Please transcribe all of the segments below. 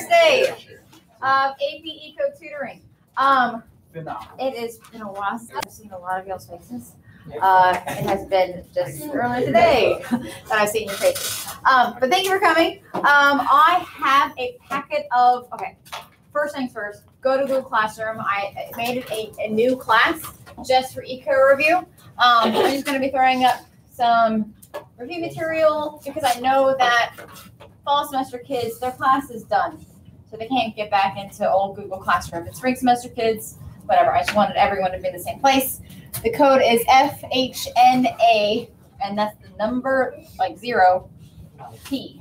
first day of AP Eco Tutoring. It has been a while since I've seen a lot of y'all's faces. It has been just earlier today that I've seen your faces. But thank you for coming. I have a packet of, okay, first things first, go to Google Classroom. I made it a new class just for Eco Review. I'm just going to be throwing up some review material because I know that fall semester kids, their class is done. So they can't get back into old Google Classroom. It's spring semester kids, whatever. I just wanted everyone to be in the same place. The code is FHNA, and that's the number, like 0P.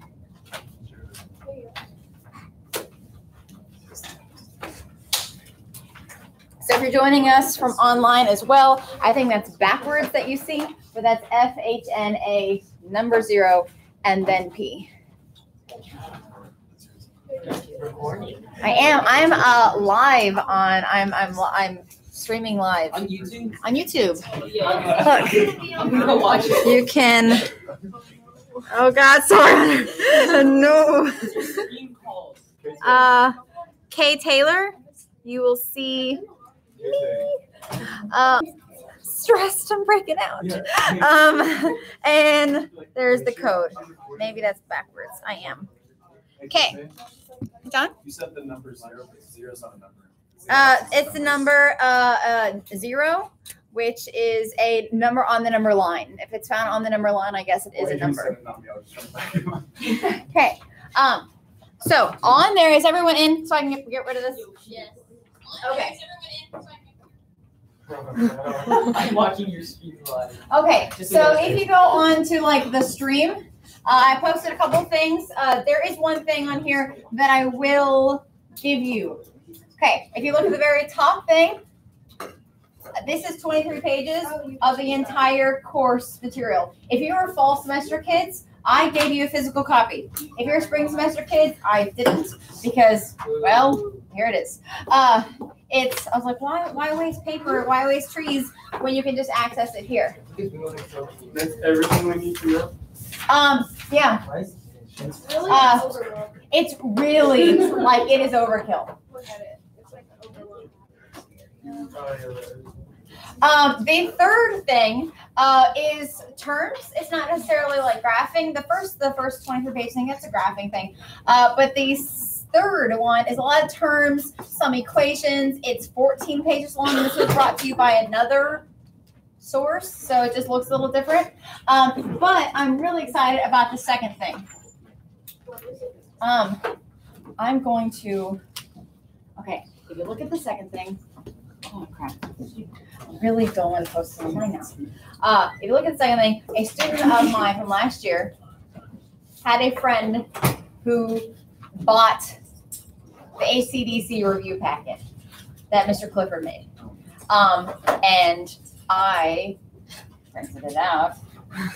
So if you're joining us from online as well, I think that's backwards that you see, but that's FHNA, number 0, and then P. I am. I'm live on. I'm streaming live on YouTube. On YouTube. Look, I'm gonna watch it. You can. Oh God, sorry. No. Kay Taylor. You will see me. Stressed. I'm breaking out. And there's the code. Maybe that's backwards. I am. Okay. John? You said the number 0, but 0 is not a number. It's the number 0, which is a number on the number line. If it's found on the number line, I guess it is a number. Okay. So on there, is everyone in? So I can get rid of this? Yes. Okay. I'm watching your stream live. Okay. So if you go on to like the stream, I posted a couple of things. There is one thing on here that I will give you. Okay, if you look at the very top thing, this is 23 pages of the entire course material. If you are fall semester kids, I gave you a physical copy. If you're spring semester kids, I didn't because, well, here it is. I was like, why waste paper? Why waste trees when you can just access it here? That's everything we need to know. Yeah. It's really like it is overkill. Look at it. It's like overload. The third thing is terms. It's not necessarily like graphing. The first 23 page thing, it's a graphing thing. But the third one is a lot of terms, some equations. It's 14 pages long. This was brought to you by another source, so it just looks a little different. But I'm really excited about the second thing. I'm going to, okay, if you look at the second thing, oh crap, I really don't want to post it online now. If you look at the second thing, a student of mine from last year had a friend who bought the ACDC review packet that Mr. Clifford made. And I printed it out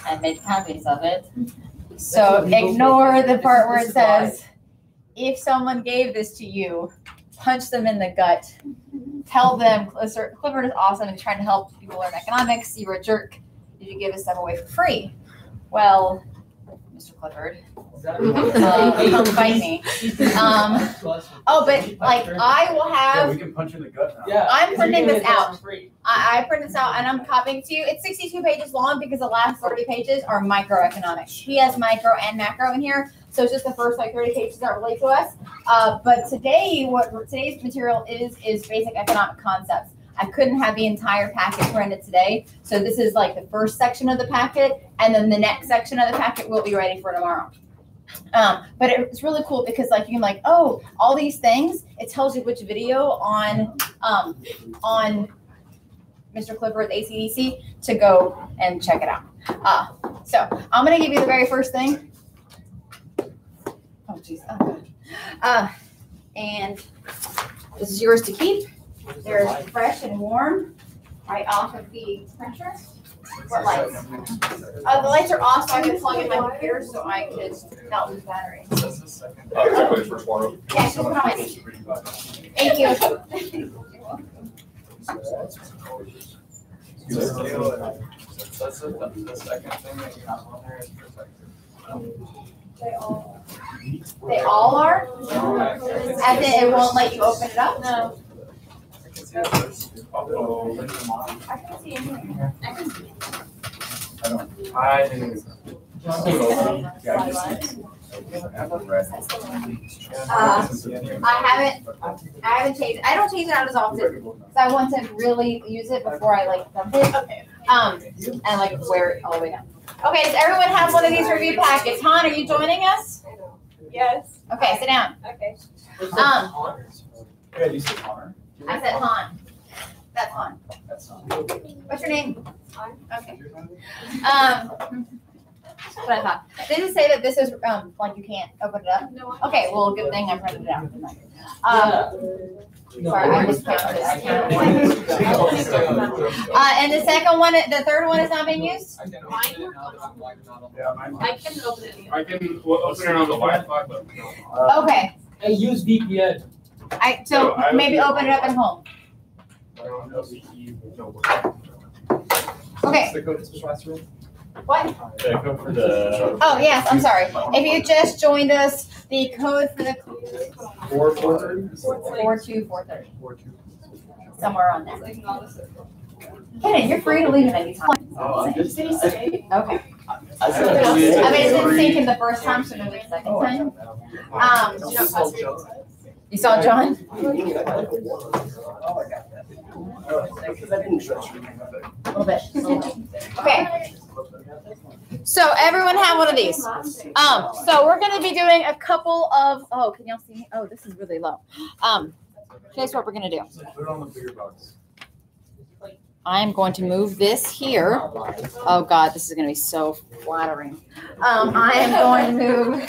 and made copies of it. So ignore the part where it says, if someone gave this to you, punch them in the gut. Tell them, Clifford is awesome and trying to help people learn economics. You were a jerk. Did you give his stuff away for free? Well, Mr. Clifford, come fight me. But like I will have. Yeah, we can punch in the gut now. Yeah, I'm printing this out. I print this out and I'm copying to you. It's 62 pages long because the last 30 pages are microeconomics. He has micro and macro in here, so it's just the first like 30 pages that relate to us. But today, what today's material is basic economic concepts. I couldn't have the entire packet printed today, so this is like the first section of the packet, and then the next section of the packet will be ready for tomorrow. But it's really cool because like you can like, oh, all these things, it tells you which video on Mr. Clifford's ACDC to go and check it out. So I'm gonna give you the very first thing. Oh geez. And this is yours to keep. They're fresh and warm right off of the printer. What lights? The lights are off, so I can plug in my computer so I could not lose battery. Yeah, just put on my seat. Thank you. That's the second thing that you have on there is protected. They all are? As in, it won't let you open it up? No. I can see it here. I didn't. I haven't changed. I don't change it out as often because I want to really use it before I like dump it. And like wear it all the way down. Okay, does everyone have one of these review packets? Han, are you joining us? Yes. Okay, sit down. Okay. Yeah, you said Connor? I said Han. That's Han. That's not. What's your name? Han. Okay. That's what I thought. Did it say that this is like you can't open it up? No. Okay, well, good thing I printed it out. Sorry, I miscounted. I counted. And the second one, the third one is not being used? Yeah, mine. I can open it. I can open it on the Wi-Fi, but. Okay, I use VPN. so maybe open it up at home. Okay. The code to the classroom? What? The code for the. Oh, yes, I'm sorry. If you just joined us, the code for the 4:30? 42430, somewhere on there. Kenny, you're free to leave at any time. Okay. I mean, it didn't sink in the first time, so maybe the second time. You saw John? A little bit. Okay. So everyone have one of these. So we're going to be doing a couple of. Oh, can y'all see me? Oh, this is really low. Here's what we're going to do. Put it on the bigger box. I'm going to move this here. Oh God, this is going to be so flattering. I am going to move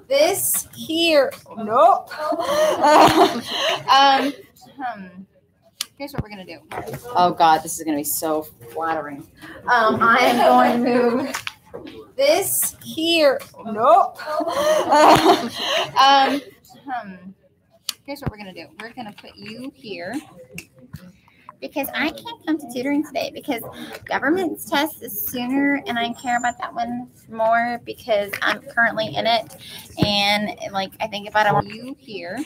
this here. Nope. Here's what we're going to do. Oh God, this is going to be so flattering. I am going to move this here. Nope. Here's what we're going to do. We're going to put you here. Because I can't come to tutoring today because government's test is sooner and I care about that one more because I'm currently in it. And like, I think about it, you here.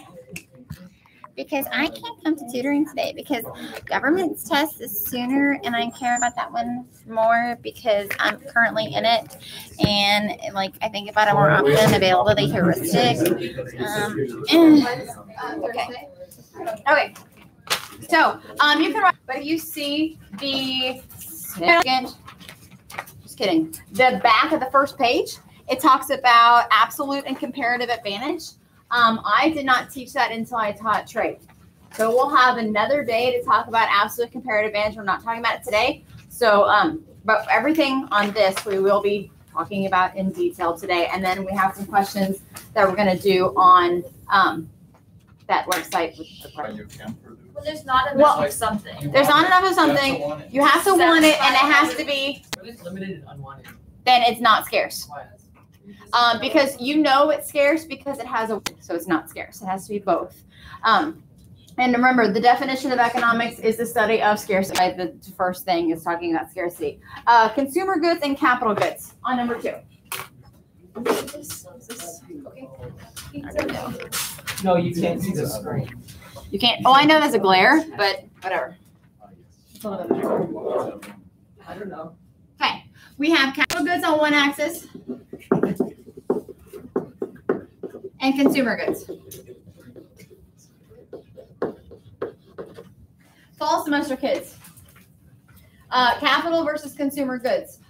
Because I can't come to tutoring today because government's test is sooner and I care about that one more because I'm currently in it. And like, I think about it more often, availability heuristic. Okay. So, you can write, but if you see the second, just kidding, the back of the first page, it talks about absolute and comparative advantage. I did not teach that until I taught trade. So we'll have another day to talk about absolute comparative advantage. We're not talking about it today. So, but everything on this, we will be talking about in detail today. And then we have some questions that we're going to do on that website with the question. Well, there's not enough of something. There's not enough of something. You have to want it, and it has to be. If it's limited and unwanted. Then it's not scarce. Why? Because you know it's scarce because it has a. So it's not scarce. It has to be both. And remember, the definition of economics is the study of scarcity. The first thing is talking about scarcity. Consumer goods and capital goods on number 2. No, you can't see the screen. You can't. Oh, I know there's a glare, but whatever. I don't know. Okay, we have capital goods on one axis and consumer goods. Fall semester kids. Capital versus consumer goods.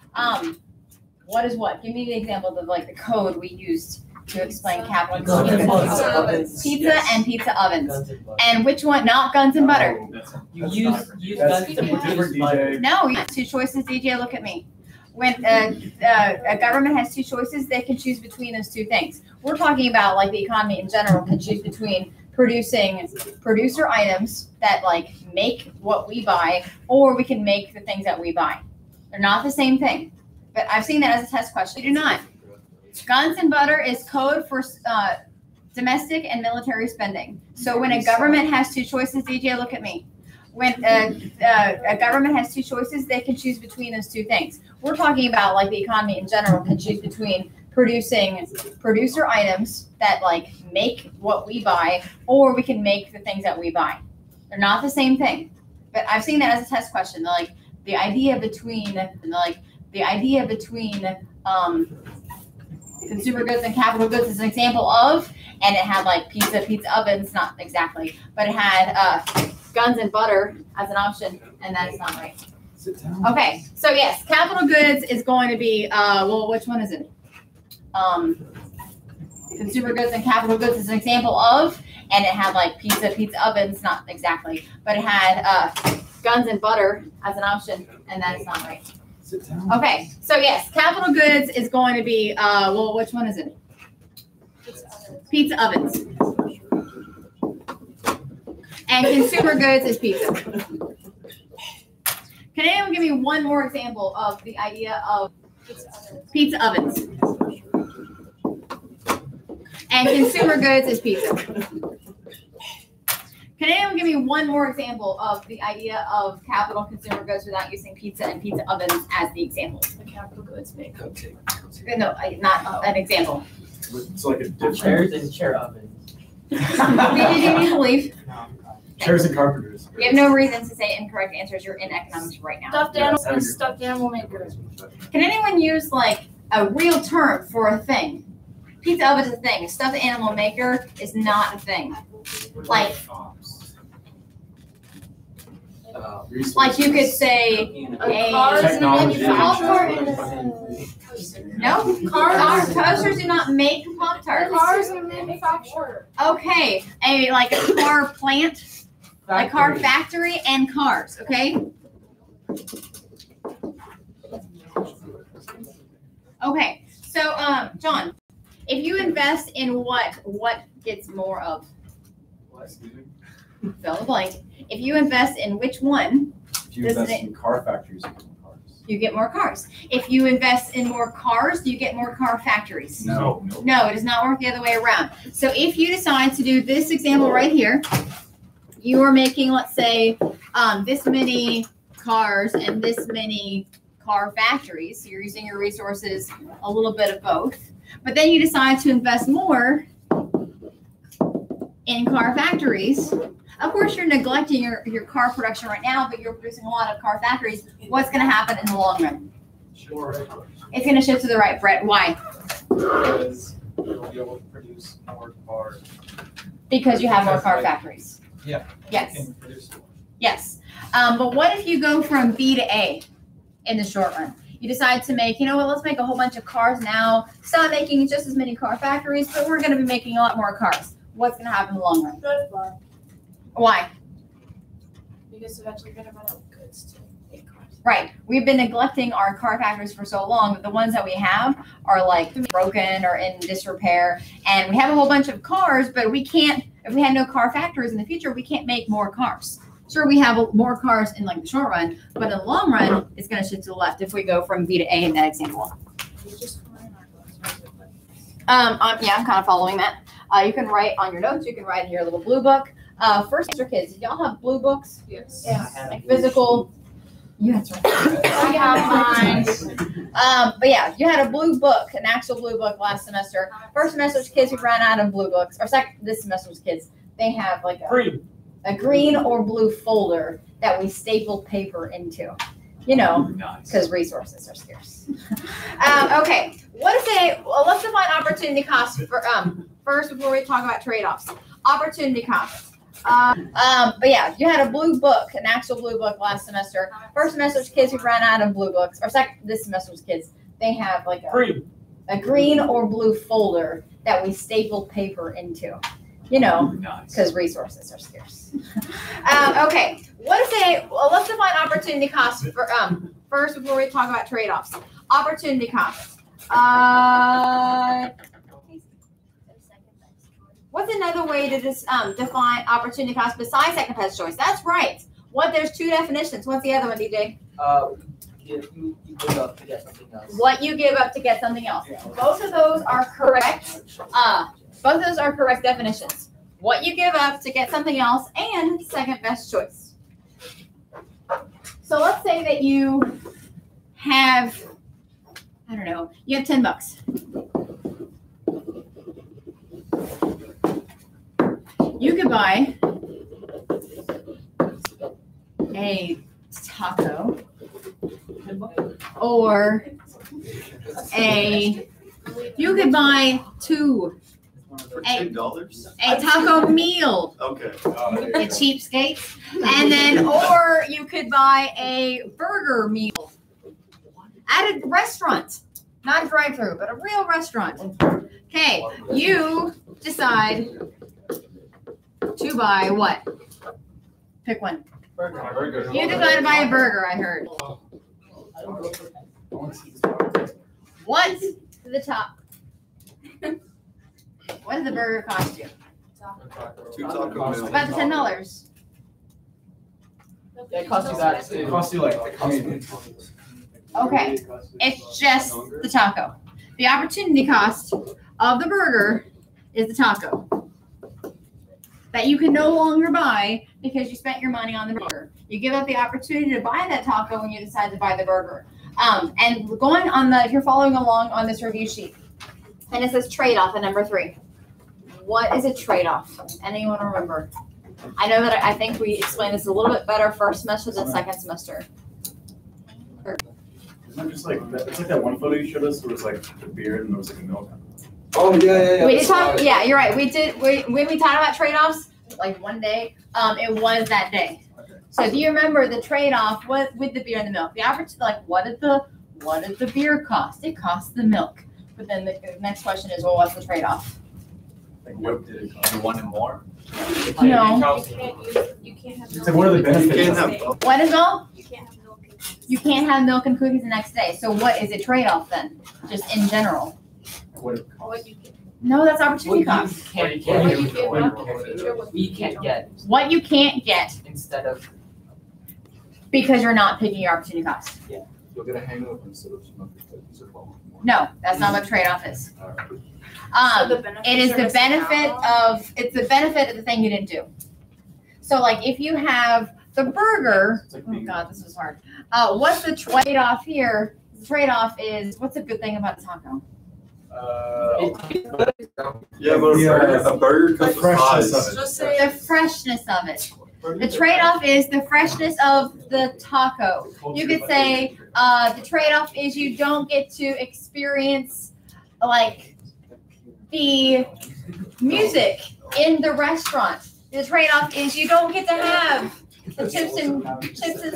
What is what? Give me the example of like the code we used to explain capital and consumer goods. Pizza and pizza ovens. And which one? Not guns and butter. You use guns to produce butter. No, you have 2 choices. DJ, look at me. When a government has 2 choices, they can choose between those 2 things. We're talking about like the economy in general can choose between producing producer items that like make what we buy, or we can make the things that we buy. They're not the same thing. But I've seen that as a test question. You do not. Guns and butter is code for domestic and military spending. So when a government has 2 choices, DJ, look at me. When a government has 2 choices, they can choose between those 2 things. We're talking about like the economy in general can choose between producing producer items that like make what we buy, or we can make the things that we buy. They're not the same thing. But I've seen that as a test question. They're like the idea between consumer goods and capital goods is an example of, and it had like pizza ovens, not exactly, but it had guns and butter as an option, and that is not right. Okay, so yes, capital goods is going to be, well, which one is it? Consumer goods and capital goods is an example of, and it had like pizza ovens, not exactly, but it had guns and butter as an option, and that is not right. Okay, so yes, capital goods is going to be, well, which one is it? Pizza ovens. And consumer goods is pizza. Can anyone give me one more example of the idea of pizza ovens? And consumer goods is pizza. Can anyone give me one more example of the idea of capital consumer goods without using pizza and pizza ovens as the examples? The capital goods make cupcake. No, not an example. It's like a different. Chairs and chair ovens. Do you need to leave? Chairs and carpenters. You have no reason to say incorrect answers. You're in economics right now. Stuffed animal makers. Can anyone use like a real term for a thing? Pizza oven is a thing. A stuffed animal maker is not a thing. Like you could say Cars and Technology. no, toasters do not make Pop-Tarts. Cars are manufactured. Okay, a car plant, a car factory, and cars. Okay. Okay, so John, if you invest in what gets more of? Fill the blank. If you invest in which one? If you invest in car factories, you get more cars. If you invest in more cars, do you get more car factories? No. No, it does not work the other way around. So if you decide to do this example right here, you are making, let's say, this many cars and this many car factories. So you're using your resources, a little bit of both. But then you decide to invest more in car factories. Of course, you're neglecting your car production right now, but you're producing a lot of car factories. What's going to happen in the long run? It's going to shift to the right, Brett. Why? Because you'll be able to produce more cars. Because you have more car factories. Yeah. Yes. Yes. But what if you go from B to A in the short run? You decide to make, let's make a whole bunch of cars now. Stop making just as many car factories, but we're going to be making a lot more cars. What's going to happen in the long run? Why? Because eventually you're going to run out of goods to make cars. Right. We've been neglecting our car factories for so long that the ones that we have are like broken or in disrepair. And we have a whole bunch of cars, but we can't, if we had no car factories in the future, we can't make more cars. Sure, we have more cars in like the short run, but in the long run, it's going to shift to the left if we go from B to A in that example. Yeah, I'm kind of following that. You can write on your notes. You can write in your little blue book. First semester kids, did y'all have blue books? Yes. Yeah. Like physical. You had right. I have mine. But yeah, you had a blue book, an actual blue book last semester. First semester's kids who ran out of blue books, or this semester's kids, they have like a green or blue folder that we staple paper into. Because resources are scarce. Okay, let's define opportunity cost first before we talk about trade-offs. Opportunity cost. But yeah, you had a blue book, an actual blue book last semester. First semester's kids who ran out of blue books, or this semester's kids, they have like a green or blue folder that we staple paper into. Because resources are scarce. Okay, let's define opportunity cost first before we talk about trade-offs. Opportunity cost. What's another way to define opportunity cost besides second best choice? That's right. There's two definitions. What's the other one, DJ? You give up to get something else. What you give up to get something else. Both of those are correct. Both of those are correct definitions. What you give up to get something else and second best choice. So let's say that you have, you have $10. You could buy a taco or you could buy For Hey. $2? a taco meal, Okay. a cheapskate, and then or you could buy a burger meal at a restaurant, not a drive-through, but a real restaurant. Okay, you decide to buy what? Pick one. Burger. You decide to buy a burger, I heard. What's the top? What does the burger cost you? 2 taco meals. About $10. Yeah, it costs you that too. It costs you like, Okay, it's just the taco. The opportunity cost of the burger is the taco that you can no longer buy because you spent your money on the burger. You give up the opportunity to buy that taco when you decide to buy the burger. And going on if you're following along on this review sheet, and it says trade-off at number 3. What is a trade-off? Anyone remember? I know that I think we explained this a little bit better first semester than second semester. Isn't it just like that, it's like that one photo you showed us where it was like the beer and there was like a milk? Oh, yeah. We did talk, yeah, you're right. We did, when we talked about trade-offs, like one day, it was that day. So do you remember the trade-off with the beer and the milk? The opportunity, like, what did the beer cost? It cost the milk. But then the next question is, well, what's the trade-off? Like what did it cost? You wanted more? No. You can't have It's like what are the You benefits? can't of have it? both. What is all? You can't have milk. You can't have milk and cookies the next day. So what is a trade-off then? Just in general. What it costs? What you can, No, that's opportunity What you cost. can't what get, you give up in the future, what you can't get What you can't get instead of. because you're not picking your opportunity cost. You'll get a hangover instead of smoking cookies or more. No, that's not what trade-off is. so the benefits It is are the missing benefit out. it's the benefit of the thing you didn't do. So like if you have the burger, It's like oh being- God, this is hard. What's the trade-off here? The trade-off is, what's a good thing about the taco? Yeah, but a burger comes with freshness fries. of it. Just say The freshness of it. The trade-off is the freshness of the taco. You could say the trade-off is you don't get to experience like the music in the restaurant. The trade-off is you don't get to have the chips and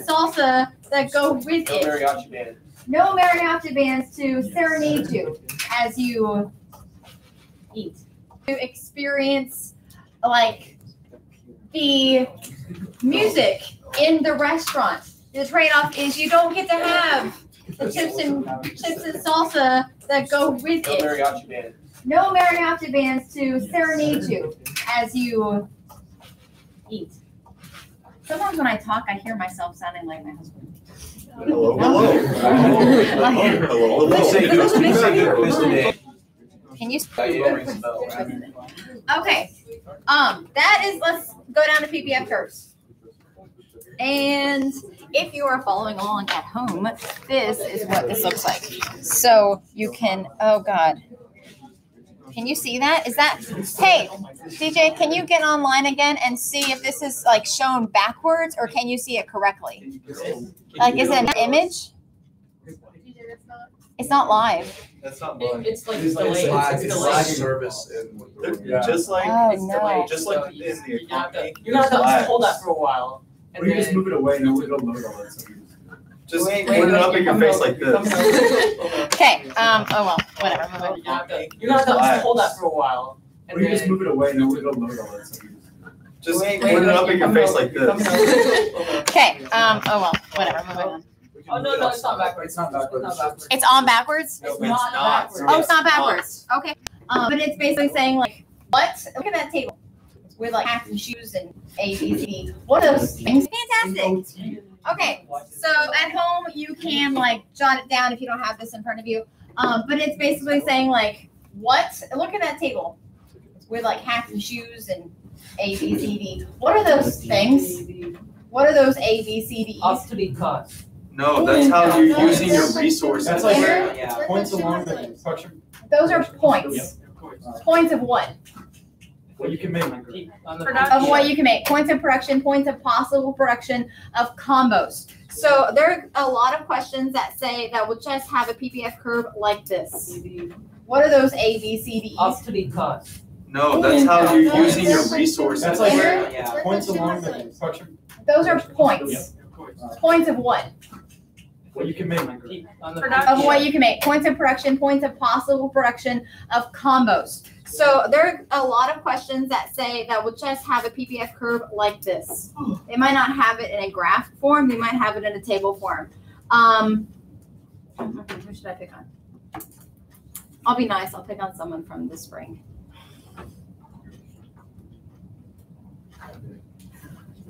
salsa that go with No it. mariachi band. No mariachi bands to serenade you as you eat. To experience like the music in the restaurant. The trade-off is you don't get to have the chips and salsa that go with No it. mariachi band. No mariachi bands to serenade you as you eat. Sometimes when I talk, I hear myself sounding like my husband. Hello, hello. Hello, hello. Can you? Rings a bell, right? Okay. That is. Let's go down to PPF curves. And if you are following along at home, this is what this looks like. So you can. Oh God. Can you see that? Is that? Hey, DJ, can you get online again and see if this is like shown backwards, or can you see it correctly? Like, is it an image? It's not live. That's not It's like It's like- delayed. it's It's lag delayed. service and. Yeah. Just like, Oh It's no. delayed. just like So in the you're gonna have economy, to have to there's hold that lags. for a while. Or you just move it away and it'll load all that stuff. Just put it up in your face like this. Okay. Oh well. Whatever. Moving on. You're gonna have to hold that for a while. Or you just move it away and it'll load all that stuff. Just put it up in your face like this. Okay. Oh well. Whatever. Moving on. Oh, no, it's not backwards. It's not backwards. It's not backwards. It's on backwards. No, It's not. backwards. Oh, it's not backwards. Okay. But it's basically saying like, what? Look at that table with like hats and shoes and A, B, C, D. What are those things? Fantastic. Okay. So at home you can like jot it down if you don't have this in front of you. But it's basically saying like, what? Look at that table with like hats and shoes and A, B, C, D. What are those things? What are those A, B, C, D, E? Obsolete cost. No, that's how you're using your resources. That's like Where- points along the spectrum. Those are points. Points of what? What you can make. Of what you can make. Points of production, points of possible production of combos. So there are a lot of questions that say that will just have a PPF curve like this. What are those A, B, C, D, E? Opportunity cost. No, that's how you're using your resources. That's like Yeah. points along the spectrum. Those are points. Points of what? What you can make. Of what you can make. Points of production, points of possible production of combos. So there are a lot of questions that say that will just have a PPF curve like this. They might not have it in a graph form. They might have it in a table form. Who should I pick on? I'll be nice. I'll pick on someone from the spring.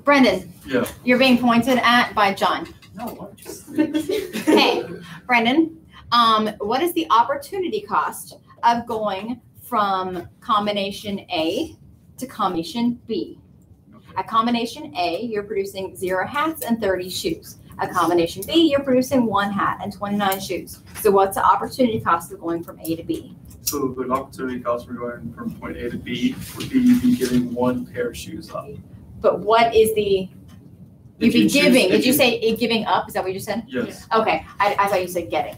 Brendan. Yeah. You're being pointed at by John. No, I'm just. Hey, Brendan, what is the opportunity cost of going from combination A to combination B? At combination A, you're producing 0 hats and 30 shoes. At combination B, you're producing 1 hat and 29 shoes. So what's the opportunity cost of going from A to B? So the opportunity cost for going from point A to B would be you'd be giving 1 pair of shoes up. But what is the, you'd be giving, did you say giving up? Is that what you just said? Yes. Okay, I thought you said getting.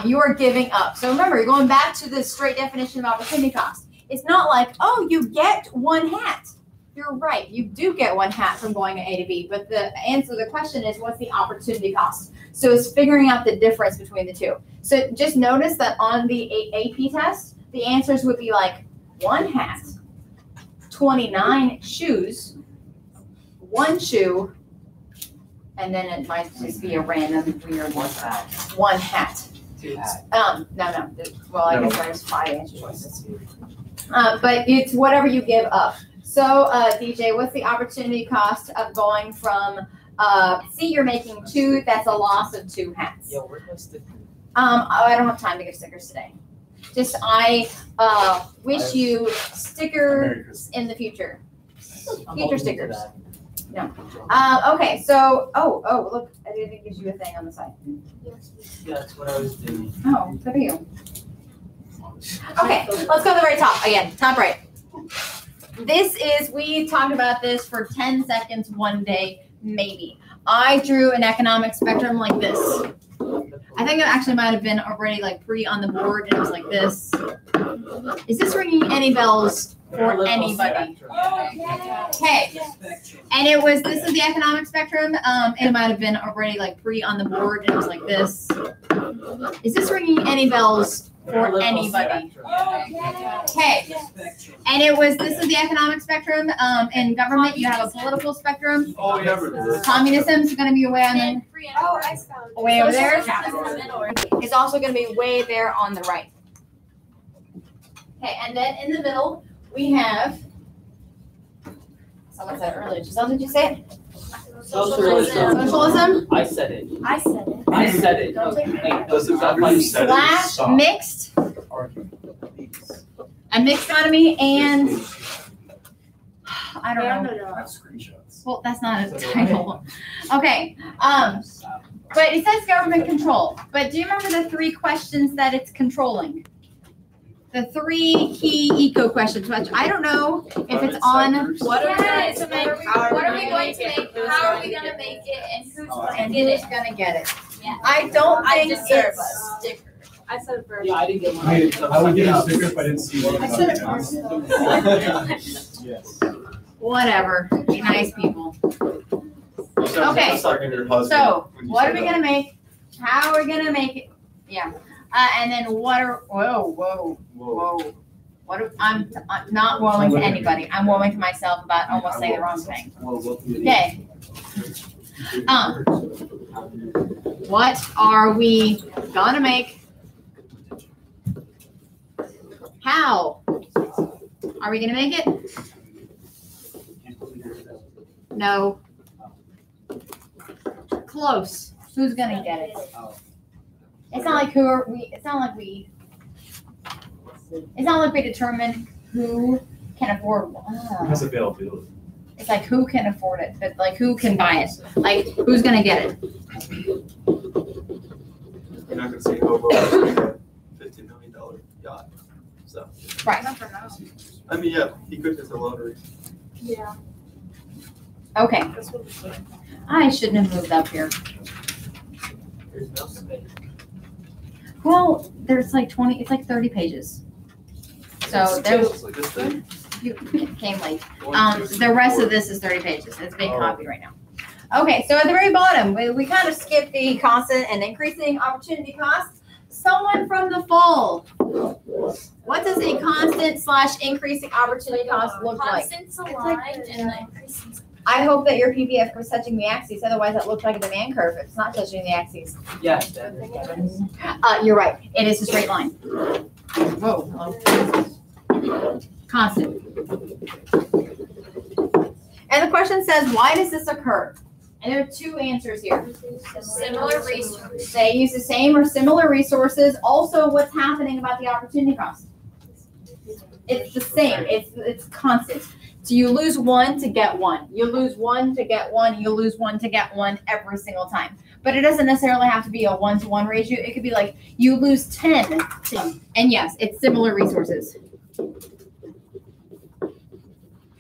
You are giving up. So remember, you're going back to the straight definition of opportunity cost. It's not like, oh, you get 1 hat. You're right, you do get 1 hat from going to A to B, but the answer to the question is, what's the opportunity cost? So it's figuring out the difference between the two. So just notice that on the AP test, the answers would be like 1 hat, 29 shoes, 1 shoe, and then it might just be a random weird 1 hat. 1 hat. 2 hats. No. Well, I guess there's 5 answer choices. But it's whatever you give up. So, DJ, what's the opportunity cost of going from, see, you're making 2, that's a loss of 2 hats. Yo, where's my sticker? I don't have time to give stickers today. Just, I wish you stickers in the future. Future stickers. No. Okay, so, oh, look, I didn't give you a thing on the side. Yeah, that's what I was doing. Oh, good for you. Okay, let's go to the very top again, top right. This is, we talked about this for 10 seconds one day, maybe. I drew an economic spectrum like this. I think it actually might have been already like on the board, and it was like this. Is this ringing any bells for anybody? Okay. And it was, this is the economic spectrum. It might have been already like on the board, and it was like this. Is this ringing any bells for anybody? Okay. And it was, this is the economic spectrum. In government, you have a political spectrum. Oh, yeah. Communism is going to be way on the, Oh, I found it. way over there. It's It's also going to be way there on the right. Okay, and then in the middle, we have, someone said it earlier. Giselle, did you say it? Socialism. Socialism I said it. I said it. I said it. Don't take Hey, Does it matter who said it? slash mixed, a mixed economy, and I don't know. I have screenshots. Well, that's not a title. Okay, but it says government control. But do you remember the 3 questions that it's controlling? The 3 key eco questions, which I don't know if it's on. What are we going to make? What are we going to make? How are we going to make it? And who's going to get it? Yeah. I don't I think just said it's. sticker. I said bird. Yeah, I didn't get one. I would give you a sticker if I didn't see it. I said it first. Yes. Whatever. Be nice people. Okay. Okay. So, what are we gonna make? How are we gonna make it? Yeah. And then what are? Whoa. What? I'm not woeing to anybody. I'm woeing to myself about almost saying the wrong thing. Okay. What are we gonna make? How are we gonna make it? No. Close. Who's gonna get it? It's not like who are we, it's not like we determine who can afford. Has availability. It's like who can afford it, but like who can buy it? Like who's gonna get it? You're not gonna see hobo with a $50 million yacht. So Right. I mean, yeah, he could hit the lottery. Yeah, Okay, that's what it's doing. I shouldn't have moved up here. There's no space. Well, there's like 20, it's like 30 pages. So there's, This thing? you came late. 1, 2, 3, The rest 4. of this is 30 pages. It's being Oh. copied right now. Okay, so at the very bottom, we kind of skipped the constant and increasing opportunity cost. Someone from the fall. What does a constant / increasing opportunity cost look like? Constants aligned and the increasing. I hope that your PPF was touching the axis, otherwise that looks like a demand curve if it's not touching the axis. Yeah. You're right, it is a straight line. Whoa. Constant. And the question says, why does this occur? And there are two answers here. Similar resources. They use the same or similar resources. Also, what's happening about the opportunity cost? It's the same. It's constant. So you lose one to get one. You lose one to get one. You lose one to get one every single time. But it doesn't necessarily have to be a 1-to-1 ratio. It could be like you lose 10 to, and yes, it's similar resources.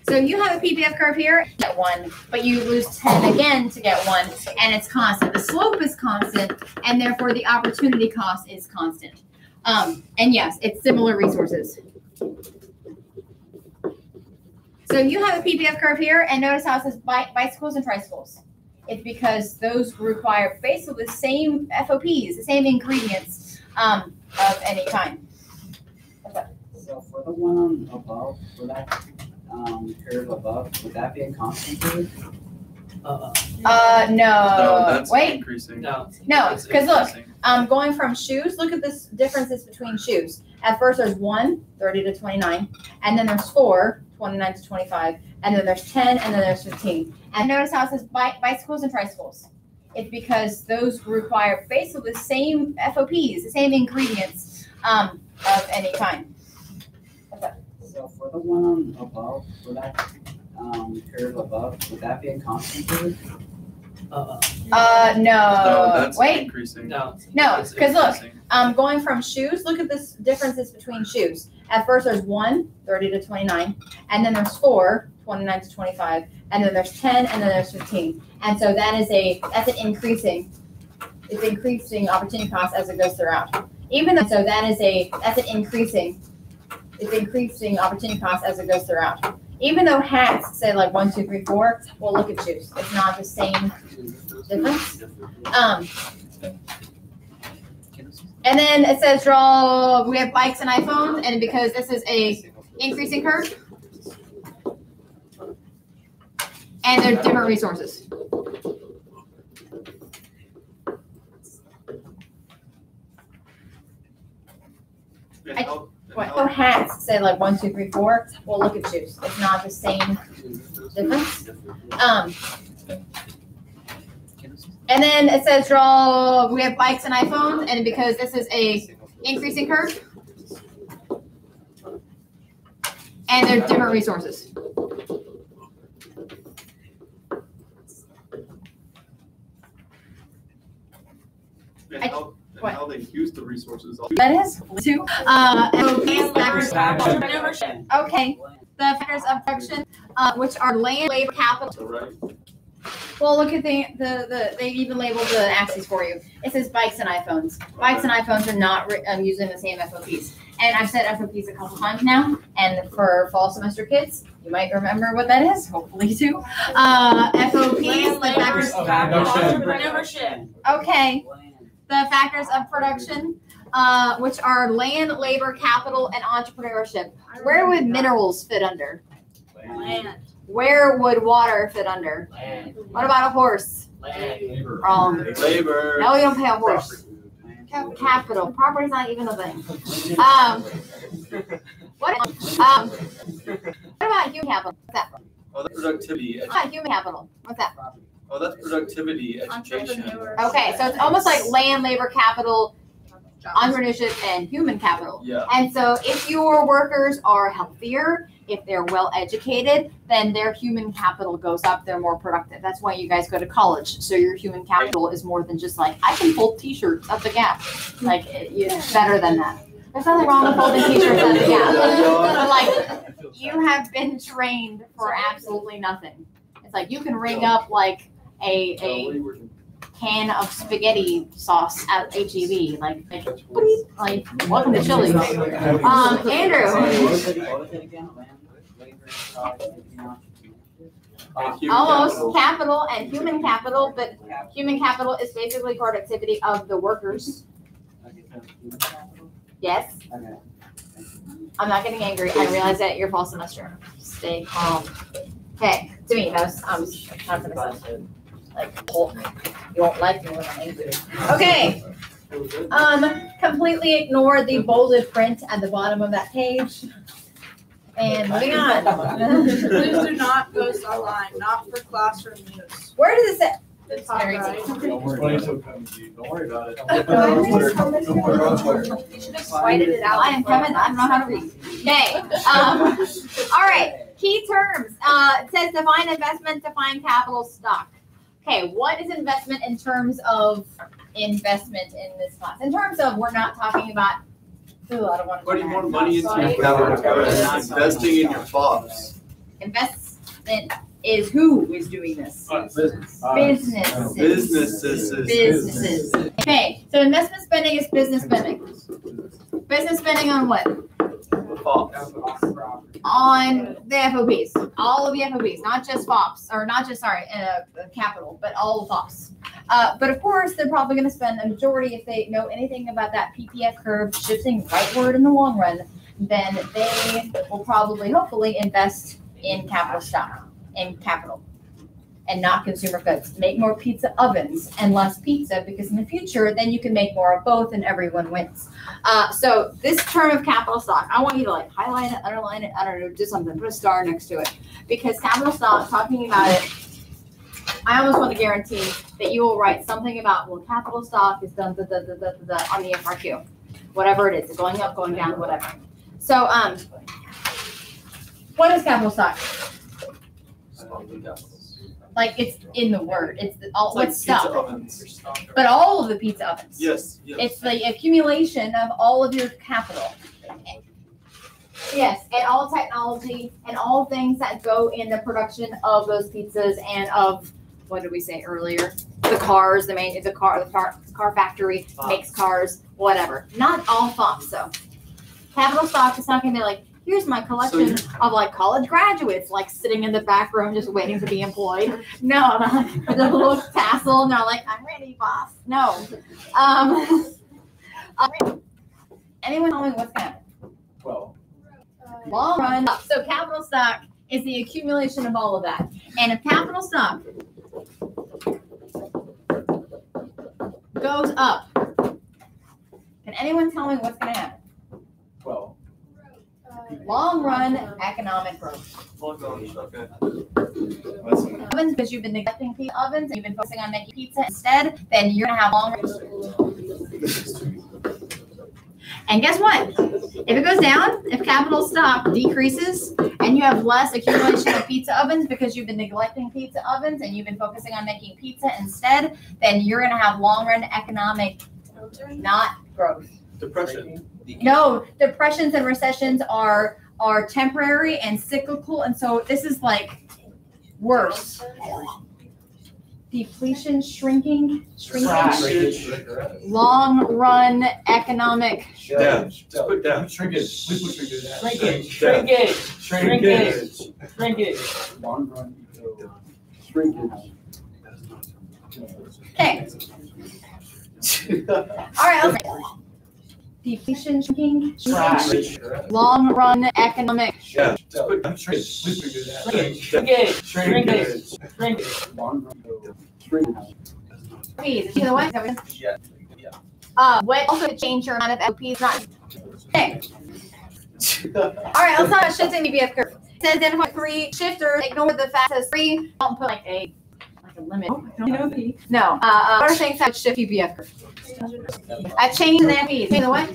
So you have a PPF curve here, get one, but you lose 10 again to get one, and it's constant. The slope is constant, and therefore the opportunity cost is constant. And yes, it's similar resources. So you have a PPF curve here, and notice how it says bicycles and tricycles. It's because those require basically the same FOPs, the same ingredients of any kind. So for the one above, for that curve above, would that be a constant curve? No, No. that's Wait. increasing. No. No, That's because look, increasing. going from shoes, look at this differences between shoes. At first there's 1, 30 to 29, and then there's 4, 29 to 25, and then there's 10, and then there's 15. And notice how it says bicycles and tricycles. It's because those require basically the same FOPs, the same ingredients of any kind. So for the one above, for that curve above, would that be a constant curve? No, No. that's Wait. increasing. No. No, That's because look, increasing. going from shoes, look at this differences between shoes. At first there's 1, 30 to 29, and then there's 4, 29 to 25, and then there's 10, and then there's 15. And so that's an increasing, it's increasing opportunity cost as it goes throughout. Even though, so that's an increasing, it's increasing opportunity cost as it goes throughout. Even though hats say like 1, 2, 3, 4, well, look at shoes. It's not the same difference. And then it says draw, we have bikes and iPhones, and because this is a increasing curve, and they're different resources. And how- and So how- hats say like 1, 2, 3, 4, well, look at shoes. It's not the same difference. And then it says draw, we have bikes and iPhones, and because this is a increasing curve, and they're different resources. and how- and how they use the resources. That is two. Okay, the factors of production, which are land, labor, capital. So, right? Well, look at they even labeled the axes for you. It says bikes and iPhones. Bikes and iPhones are not using the same FOPs. And I've said FOPs a couple times now. And for fall semester kids, you might remember what that is. Hopefully too. FOPs, like factors. Entrepreneurship. Okay, the factors of production, which are land, labor, capital, and entrepreneurship. Where would minerals fit under? Land. Where would water fit under? Land. What about a horse? Land. Wrong. Labor. No, you don't pay a horse. Capital. Property's not even a thing. What about human capital? What's that? Oh, that's productivity. What about human capital? What's that? Oh, that's productivity, education. Entrepreneur. Okay, so it's almost like land, labor, capital, entrepreneurship, and human capital. Yeah. And so if your workers are healthier, if they're well educated, then their human capital goes up, they're more productive. That's why you guys go to college. So your human capital is more than just like, I can fold t-shirts at the Gap. Like, it's better than that. There's nothing wrong with folding t-shirts under, yeah. Like, you have been trained for absolutely nothing. It's like, you can ring up like a can of spaghetti sauce at HEB, like welcome to Chili's. Andrew. Almost capital and human capital, but human capital is basically productivity of the workers. Yes. I'm not getting angry. I realize that you're fall semester. Stay calm. Okay, to me, that was, I was trying to myself. Like, Hulk. You won't like me when I'm angry. Okay. Completely ignore the bolded print at the bottom of that page. And moving on. Please do not post online, not for classroom use. Where does it say? The top Very right. Don't worry about it. You should have whited it out. I am Kevin. I don't know how to read. Okay. All right. Key terms. It says define investment, define capital stock. Okay. What is investment in terms of investment in this class? In terms of, we're not talking about. Ooh, I don't want to. Putting more money into your capital, investing in your FOBs. Investment is who is doing this? Businesses. Businesses. Okay, so investment spending is business spending. Business spending on what? FOBs. On the FOBs. All of the FOBs, not just FOBs, or not just, capital, but all the FOBs. But of course, they're probably going to spend a majority, if they know anything about that PPF curve shifting rightward in the long run, then they will probably, hopefully, invest in capital stock. And capital and not consumer goods. Make more pizza ovens and less pizza, because in the future, then you can make more of both and everyone wins. So this term of capital stock, I want you to like highlight it, underline it, I don't know, do something, put a star next to it, because capital stock, talking about it, I almost want to guarantee that you will write something about, well, capital stock is done on the FRQ, whatever it is, going up, going down, whatever. So, what is capital stock? Like, it's in the word. It's all Like what's stuff. ovens. But all of the pizza ovens. Yes. It's the accumulation of all of your capital. Yes, and all technology and all things that go in the production of those pizzas and of, what did we say earlier? The cars, the car factory makes cars, whatever. Not all FOBs, though. Capital stock is not going to be like, here's my collection of like college graduates, like sitting in the back room just waiting to be employed. No, with a little tassel, and they're like, I'm ready, boss. No. Anyone tell me what's going to happen? Well, Long run. So capital stock is the accumulation of all of that. And if capital stock goes up, can anyone tell me what's going to happen? well, Long run economic growth. Okay. Ovens, because you've been neglecting pizza ovens and you've been focusing on making pizza instead, then you're going to have long run. And guess what? If it goes down, if capital stock decreases and you have less accumulation of pizza ovens because you've been neglecting pizza ovens and you've been focusing on making pizza instead, then you're going to have long run economic, not growth. Depression. No, depressions and recessions are temporary and cyclical, and so this is like worse. Depletion, shrinkage, long run economic. Down. Just put down. shrinkage. Please put Shrinkage. Long run Shrinkage. Okay. All right. Depletion, shrinkage, long run economic. Yeah. Just put down. Shrinkage. Long run Please, you know what? Yeah. What also could change your amount of LPs? Not okay. All right, let's talk about shifting BBF curve. It says identify 3 shifters. Ignore the fact that 3. Don't put like a limit. No. What are things that would shift BBF curve? A change in the LPs. You know what?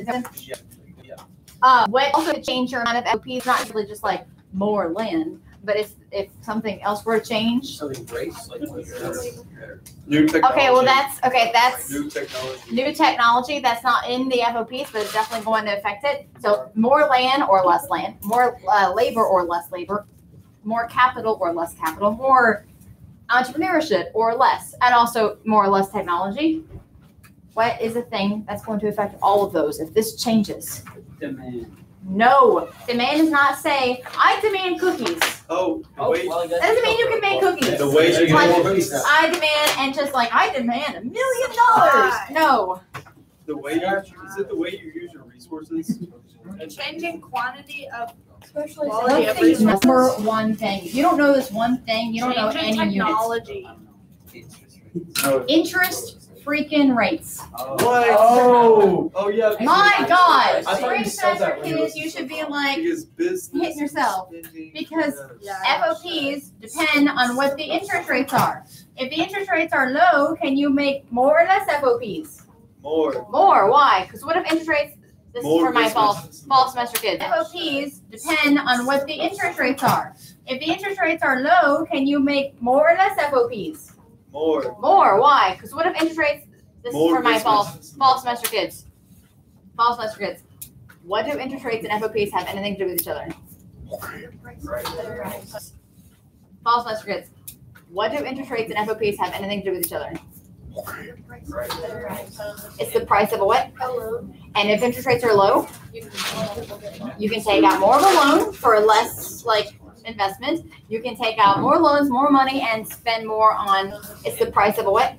What also could change your amount of LPs? Not really just like more land, but if something else were to change. Something breaks, like what New technology. Okay, well that's New technology. new technology. That's not in the FOPs, but it's definitely going to affect it. So more land or less land, more labor or less labor, more capital or less capital, more entrepreneurship or less, and also more or less technology. What is a thing that's going to affect all of those if this changes? Demand. No, demand does not say, I demand cookies. Oh, the Oh, way, well, That doesn't mean you can make cookies. the way you Like, get, I demand, and just like, I demand $1 million. No. the way you, is it the way you use your resources? Changing quantity of Especially quality of things. resources. Number one thing. If you don't know this one thing, you don't know Changing any units. technology. Interest freaking rates. What? Oh. Oh, yeah. because- My God. I thought Spring you said that semester when you kids, were- you should be like, Because business. hitting yourself. spending- because Yeah. FOPs depend on what the interest rates are. If the interest rates are low, can you make more or less FOPs? More. More. Why? Because what if interest rates, this is More for my business. fall semester kids. FOPs depend on what the interest rates are. If the interest rates are low, can you make more or less FOPs? More. More. Why? Because what if interest rates, this is More for my fall business. semester kids. Fall semester kids. What do interest rates and FOPs have anything to do with each other? Fall semester kids. What do interest rates and FOPs have anything to do with each other? It's the price of a what? And if interest rates are low, you can take out more of a loan for less investment. You can take out more loans, more money, and spend more on. It's the price of a what?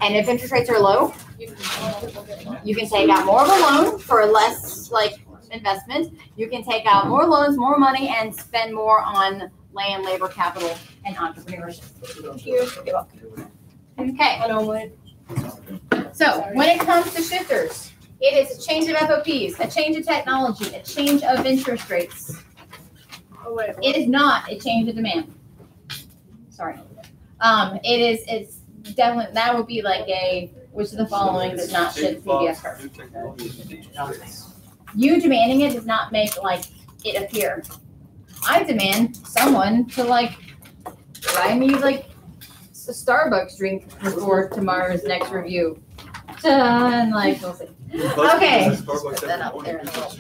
And if interest rates are low, you can take out more of a loan for less investment. You can take out more loans, more money, and spend more on land, labor, capital, and entrepreneurship. Okay. So when it comes to shifters, it is a change of FOPs, a change of technology, a change of interest rates. Oh, wait. It is not a change of demand. Sorry. It's definitely, that would be like a, which of the following does not shift PBS curve? New technology. You demanding it does not make it appear. I demand someone to buy me a Starbucks drink before tomorrow's next review. And we'll see. Okay. Put that up there as well.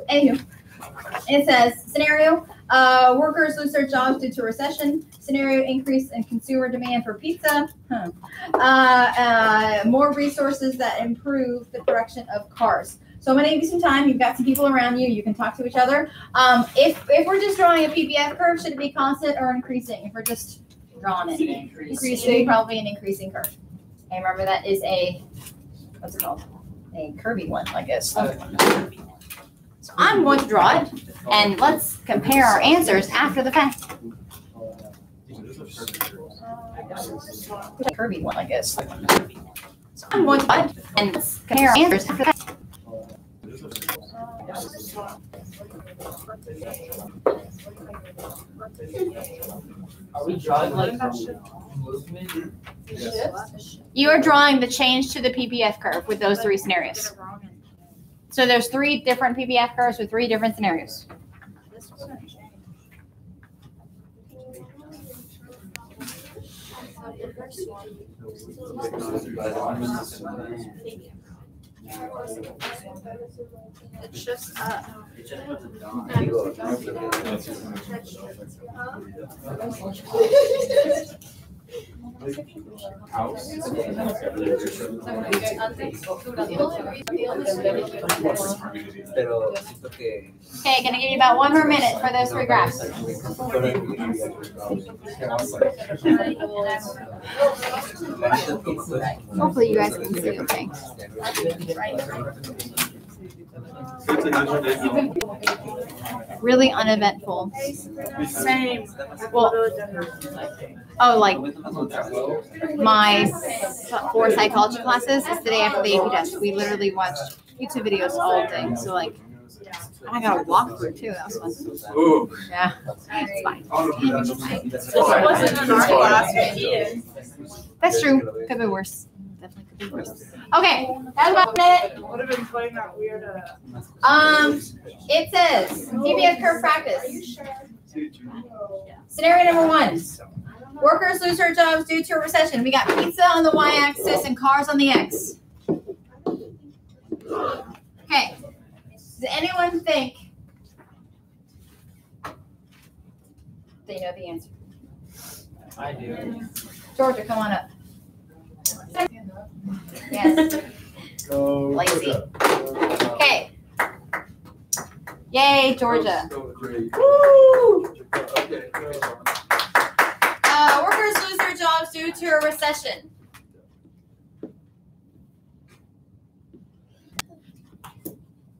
Anywho, it says scenario: workers lose their jobs due to recession. Scenario: increase in consumer demand for pizza. More resources that improve the production of cars. So I'm going to give you some time. You've got some people around you. You can talk to each other. If we're just drawing a PBF curve, should it be constant or increasing? If we're just drawing it, increasing, probably an increasing curve. And remember that is a, what's it called? A curvy one like this. So I'm going to draw it, and let's compare our answers after the fact. Curvy one like this. So I'm going to draw it, and let's compare our answers after the fact. Are we drawing movement? You are drawing the change to the PBF curve with those three scenarios. So there's three different PBF curves with three different scenarios. It's just up. Okay, gonna give you about 1 more minute for those three graphs. Hopefully you guys can see okay. Really uneventful. Same. Well, oh, my 4 psychology classes is the day after the AP test. We literally watched YouTube videos all day. So I got a walkthrough too. That was fun. Ooh. Yeah, it's fine. This wasn't in our class, we needed. That's true. Could be worse. Definitely could be worse. Okay, that's about it. Would have been playing that weird. It says TBS curve practice. Scenario number 1. Workers lose their jobs due to a recession. We got pizza on the y-axis and cars on the x. Okay. Does anyone think they know the answer? I do. Georgia, come on up. Yes. Go. Lazy. Georgia. Okay. Yay, Georgia. Great. Woo! Okay. Workers lose their jobs due to a recession.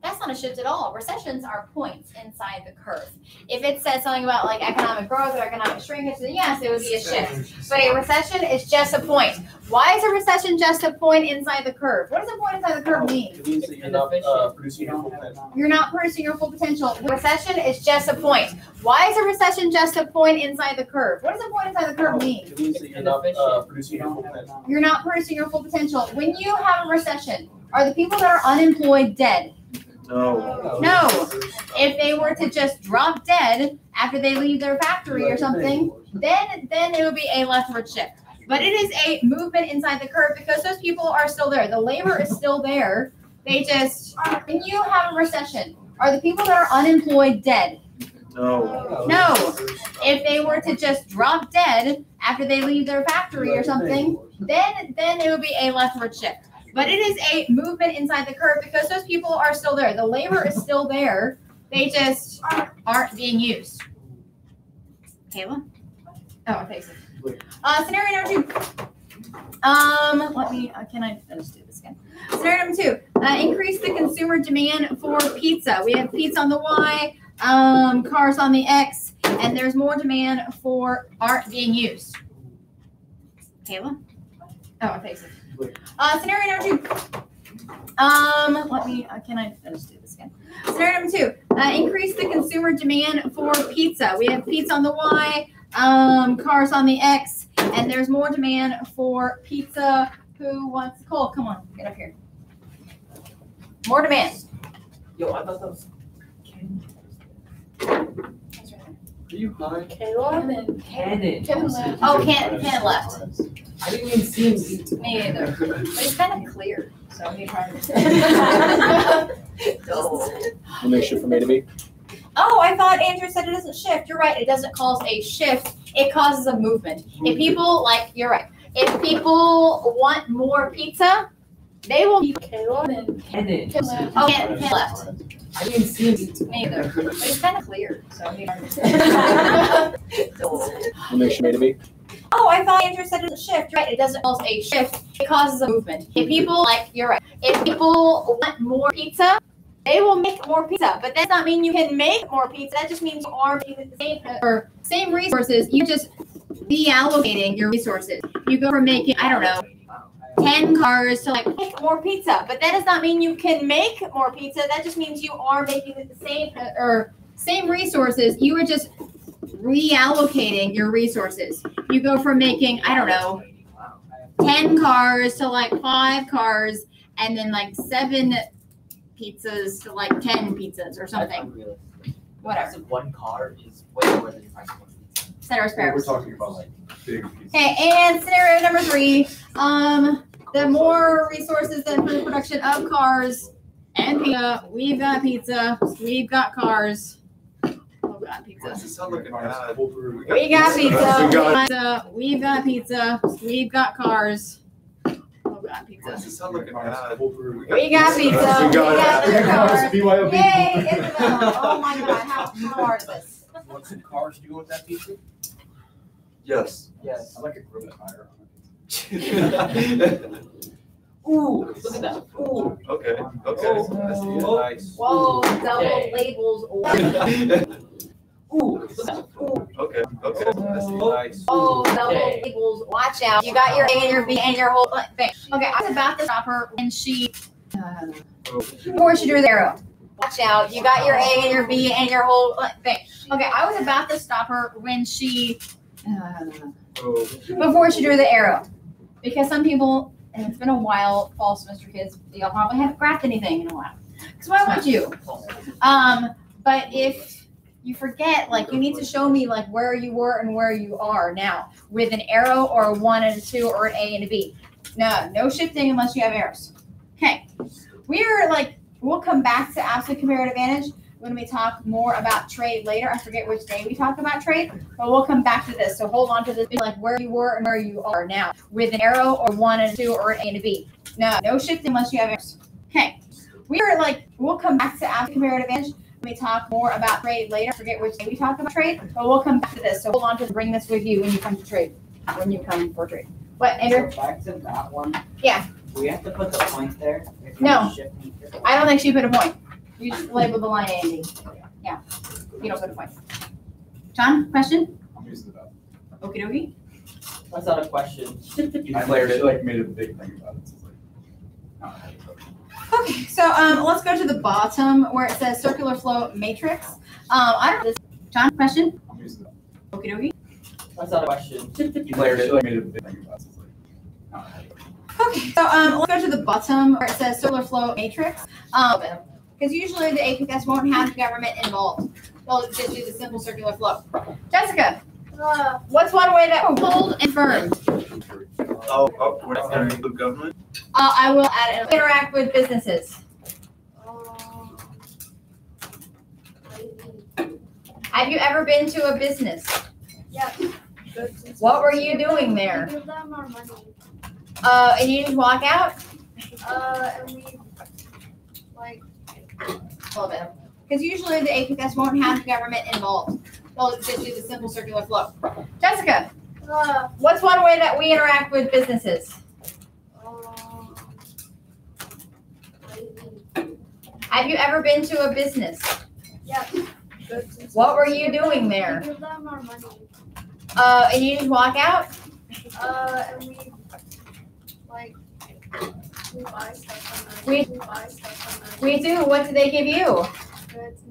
That's not a shift at all. Recessions are points inside the curve. If it says something about like economic growth or economic shrinkage, then yes, it would be a shift. But a recession is just a point. Why is a recession just a point inside the curve? What does a point inside the curve mean? It means that you're not producing your full potential. You're not producing your full potential. Recession is just a point. Why is a recession just a point inside the curve? What does a point inside the curve mean? It means that you're not producing your full potential. You're not producing your full potential. When you have a recession, are the people that are unemployed dead? No. No. If they were to just drop dead after they leave their factory or something, then it would be a leftward shift. But it is a movement inside the curve because those people are still there. The labor is still there. They just, when you have a recession, are the people that are unemployed dead? No. No. If they were to just drop dead after they leave their factory or something, then it would be a leftward shift. But it is a movement inside the curve because those people are still there. The labor is still there. They just aren't being used. Kayla? Oh, I think so. Scenario number 2. Let me, can I just do this again? Scenario number 2. Increase the consumer demand for pizza. We have pizza on the Y, cars on the X, and there's more demand for aren't being used. Kayla? Oh, I think so. Scenario number 2. Let me, can I just do this again? Scenario number 2. Increase the consumer demand for pizza. We have pizza on the Y, cars on the X, and there's more demand for pizza. Who wants Cole? Come on, get up here. More demand. Yo, I thought that was. Are you high? Kayla? Cannon. Oh, Ken left. I didn't even see him. Me either. But it's kind of clear. So he tried to. We'll make sure from A to B. Oh, I thought Andrew said it doesn't shift. You're right. It doesn't cause a shift. It causes a movement. If people you're right. If people want more pizza, they will. Cannon. Oh, Ken left. I didn't see him. Me either. But it's kind of clear. So he tried to. We'll make sure A to B. Oh, I thought Andrew said it doesn't shift. You're right. It doesn't cause a shift. It causes a movement. If people you're right. If people want more pizza, they will make more pizza. But that does not mean you can make more pizza. That just means you are making the same resources. You're just reallocating your resources. You go from making, I don't know, 10 cars to make more pizza. But that does not mean you can make more pizza. That just means you are making the same resources. You are just reallocating your resources. You go from making, I don't know, 10 cars to 5 cars, and then 7 pizzas to 10 pizzas or something. Whatever. One car is way more than price of one pizza. Ceteris We're paribus. talking about big pieces. Okay, and scenario number 3. The more resources that improve production of cars and pizza, we've got pizza, we've got cars. Oh god, pizza. Does it sound like an ad? We got pizza, we've got pizza, we've got cars. Oh god, pizza. Does it sound like an ad? We got pizza, we got cars. BYOB. Yay, Isabel. Oh my god, how hard is this? Want some cars to go with that pizza? Yes. Yes. I like a grill tire. Ooh, look at that. Ooh. Okay. Oh. Nice. Whoa, double Yay. labels. Ooh, look at that. Ooh. Okay. Nice. Oh, double Yay. labels. Watch out. You got your A and your B and your whole thing. Okay, I was about to stop her when she, before she drew the arrow. Watch out. You got your A and your B and your whole thing. Okay, I was about to stop her when she, before she drew the arrow. Because some people and it's been a while, fall semester kids, y'all probably haven't graphed anything in a while. Because why would you? But if you forget, like, you need to show me, like, where you were and where you are now with an arrow or a 1 and a 2 or an A and a B. No shifting unless you have arrows. Okay. We'll come back to absolute comparative advantage when we talk more about trade later. I forget which day we talk about trade, but we'll come back to this. So hold on to this, like where you were and where you are now with an arrow or 1 and a 2 or an A and a B. No shifting unless you have arrows. Okay. We'll come back to absolute comparative advantage when we talk more about trade later. I forget which day we talk about trade, but we'll come back to this. So hold on to bring this with you when you come to trade, when you come for trade. What, Andrew? So back to that one. Yeah. We have to put the point there. If No. you're shifting. I don't think she put a point. You just label the line ending. Yeah. You don't put a point. John, question? I'm using that. Okie dokie. That's not a question. You I declared it. like made a big thing about it. So it's like, Okay, so let's go to the bottom where it says circular flow matrix. I don't know this. John, question? I'm using that. Okie dokie. That's not a question. You I declared it. made a big thing about it. So it's like, Okay, so let's go to the bottom where it says circular flow matrix. Because usually the AP test won't have government involved. They'll just do the simple circular flow. Jessica, what's one way that hold and firm? What is that include government? I will add it. Interact with businesses. Have you ever been to a business? Yeah. What were you doing there? Give them our money. And you just walk out? And we like. Hold on. Because usually the AP test won't have government involved. They'll just do the simple circular flow. Jessica, what's one way that we interact with businesses? Have you ever been to a business? Yeah. What were you doing there? Give them our money. And you just walk out? And we like. We buy stuff on that. We buy stuff on that. We do. What do they give you? Goods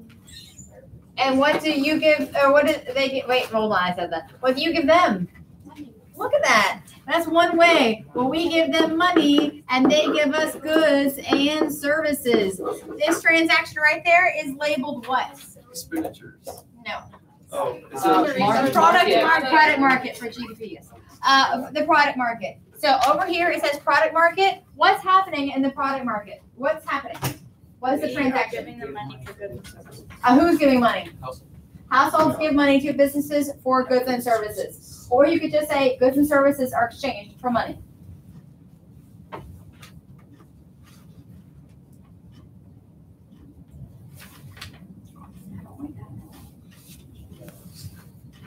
And what do you give, or what did they get? Wait, hold on, I said that. What do you give them? money. Look at that. That's one way. Well, we give them money and they give us goods and services. This transaction right there is labeled what? Expenditures. No. Oh, is Product it? market for GDP. Yes. The product market. So over here it says product market. What's happening in the product market? What's happening? What is the transaction? Giving them money for goods and services. Who's giving money? Household. Households give money to businesses for goods and services. Or you could just say goods and services are exchanged for money.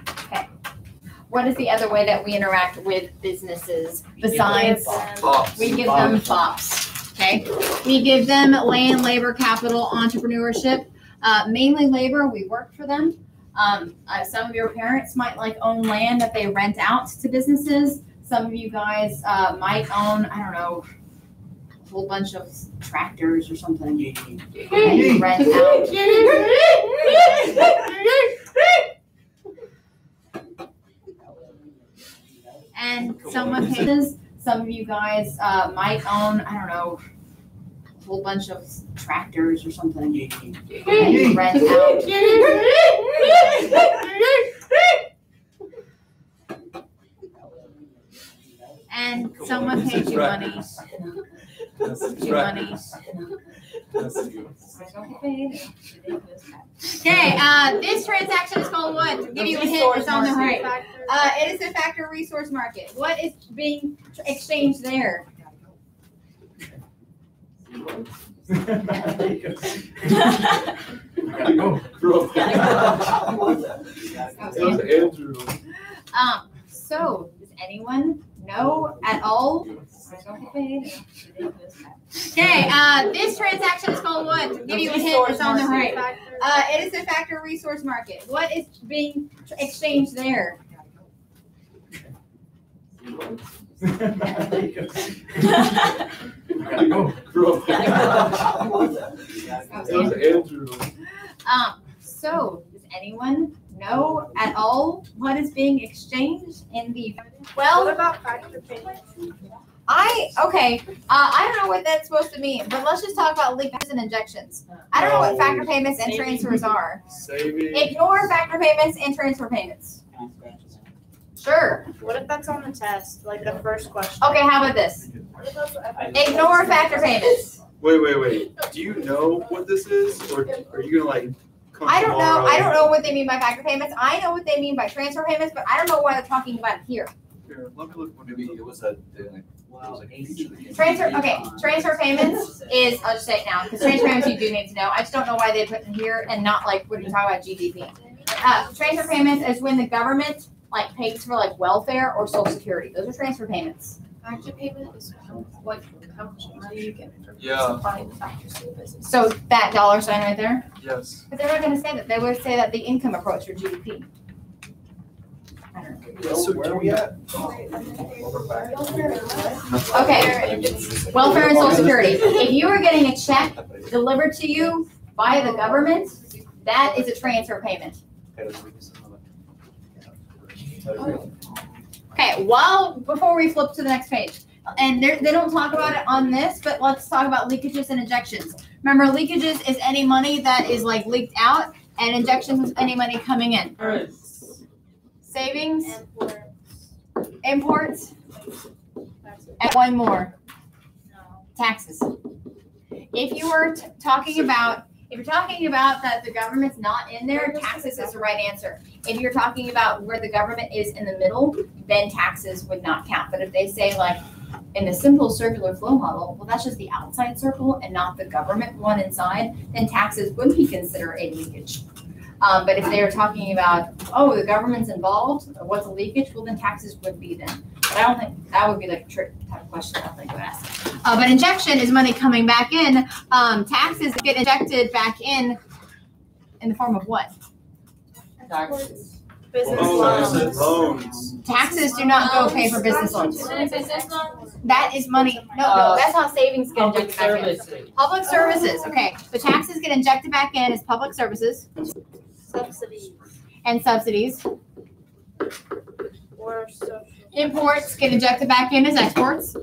Okay. What is the other way that we interact with businesses besides we give them FOPs? Okay. We give them land, labor, capital, entrepreneurship. Mainly labor, we work for them. Some of your parents might own land that they rent out to businesses. Some of you guys might own, I don't know, a whole bunch of tractors or something. And you rent out. And someone pays, some of you guys might own, I don't know, a whole bunch of tractors or something. And you rent out. And someone pays you money. You money. Okay, this transaction is called what? To give you a hint, it's on the right. It is a factor resource market. What is being exchanged there? So, does anyone know at all? Okay, this transaction is called what? To give you a hint, it's on the right. It is a factor resource market. What is being exchanged there? So, does anyone know at all what is being exchanged in the What about factor payments? I don't know what that's supposed to mean, but let's just talk about leakages and injections. I don't know what factor payments and transfers are. Saving. Ignore factor payments and transfer payments. Can I scratch this out? Sure. What if that's on the test, like the first question? Okay, how about this? Ignore factor payments. Wait. Do you know what this is, or are you gonna like? Come I don't know. tomorrow? I don't know what they mean by factor payments. I know what they mean by transfer payments, but I don't know why they're talking about it here. Here, let me look. What Maybe it was that, like, Well, like ACP. Transfer payments is, I'll just say it now, because transfer payments you do need to know. I just don't know why they put in here and not like when you talk about GDP. Transfer payments is when the government like pays for like welfare or social security. Those are transfer payments. Factor payment is what, how much money you get from Yeah. supplying the factors to the business. So that dollar sign right there. Yes. But they're not going to say that. They would say that the income approach for GDP. I don't know. So Where are we at? Okay, welfare and social security. If you are getting a check delivered to you by the government, that is a transfer payment. Okay, before we flip to the next page, and they don't talk about it on this, but let's talk about leakages and injections. Remember, leakages is any money that is like leaked out, and injections is any money coming in. Alright. Savings, imports, and one more, taxes. If you were talking about, if you're talking about that the government's not in there, taxes is the right answer. If you're talking about where the government is in the middle, then taxes would not count. But if they say like in the simple circular flow model, well, that's just the outside circle and not the government one inside, then taxes would be considered a leakage. But if they're talking about, oh, the government's involved, what's a leakage? Well, then taxes would be then. But I don't think that would be like a trick type of question. I don't think I would ask. But injection is money coming back in. Taxes get injected back in the form of what? Business Oh, loans. loans. Taxes do not go pay for business loans. That is money. No, that's how savings get Public injected back in. services. Public services. Okay, so taxes get injected back in as public services Subsidies and subsidies. or social. Imports get injected back in as exports.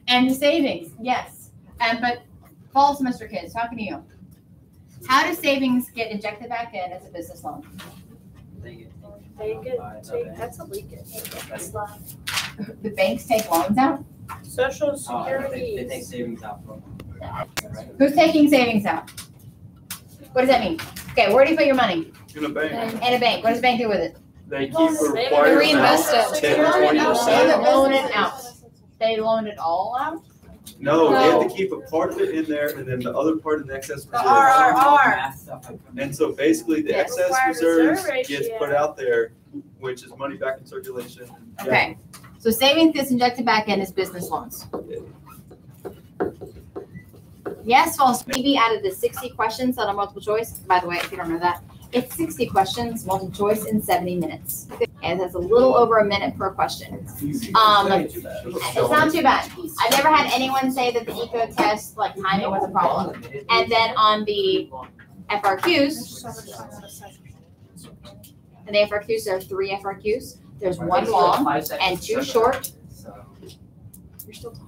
And savings, yes. But fall semester kids, talking to you. How do savings get injected back in as a business loan? They get, that's a leakage. That's not. The banks take loans out? Social Oh, they take security. savings out from. Who's taking savings out? What does that mean? Okay, where do you put your money? In a bank. In a bank. What does the bank do with it? They keep They the required reinvest amount, it. 10 to They 20%. loan it out. They loan it all out? No, they have to keep a part of it in there, and then the other part in the excess The reserve. RRR. And so basically, the Yeah, excess required reserves reserve gets ratio. put out there, which is money back in circulation. Okay. So savings gets injected back in as business loans. Yes, false. Maybe out of the 60 questions that are multiple choice, by the way, if you don't know that, it's 60 questions, multiple choice in 70 minutes. And that's a little over a minute per question. It's not too bad. I've never had anyone say that the eco test, like timing was a problem. And then on the FRQs, and the FRQs, there are 3 FRQs. There's one long and 2 short. You're still talking.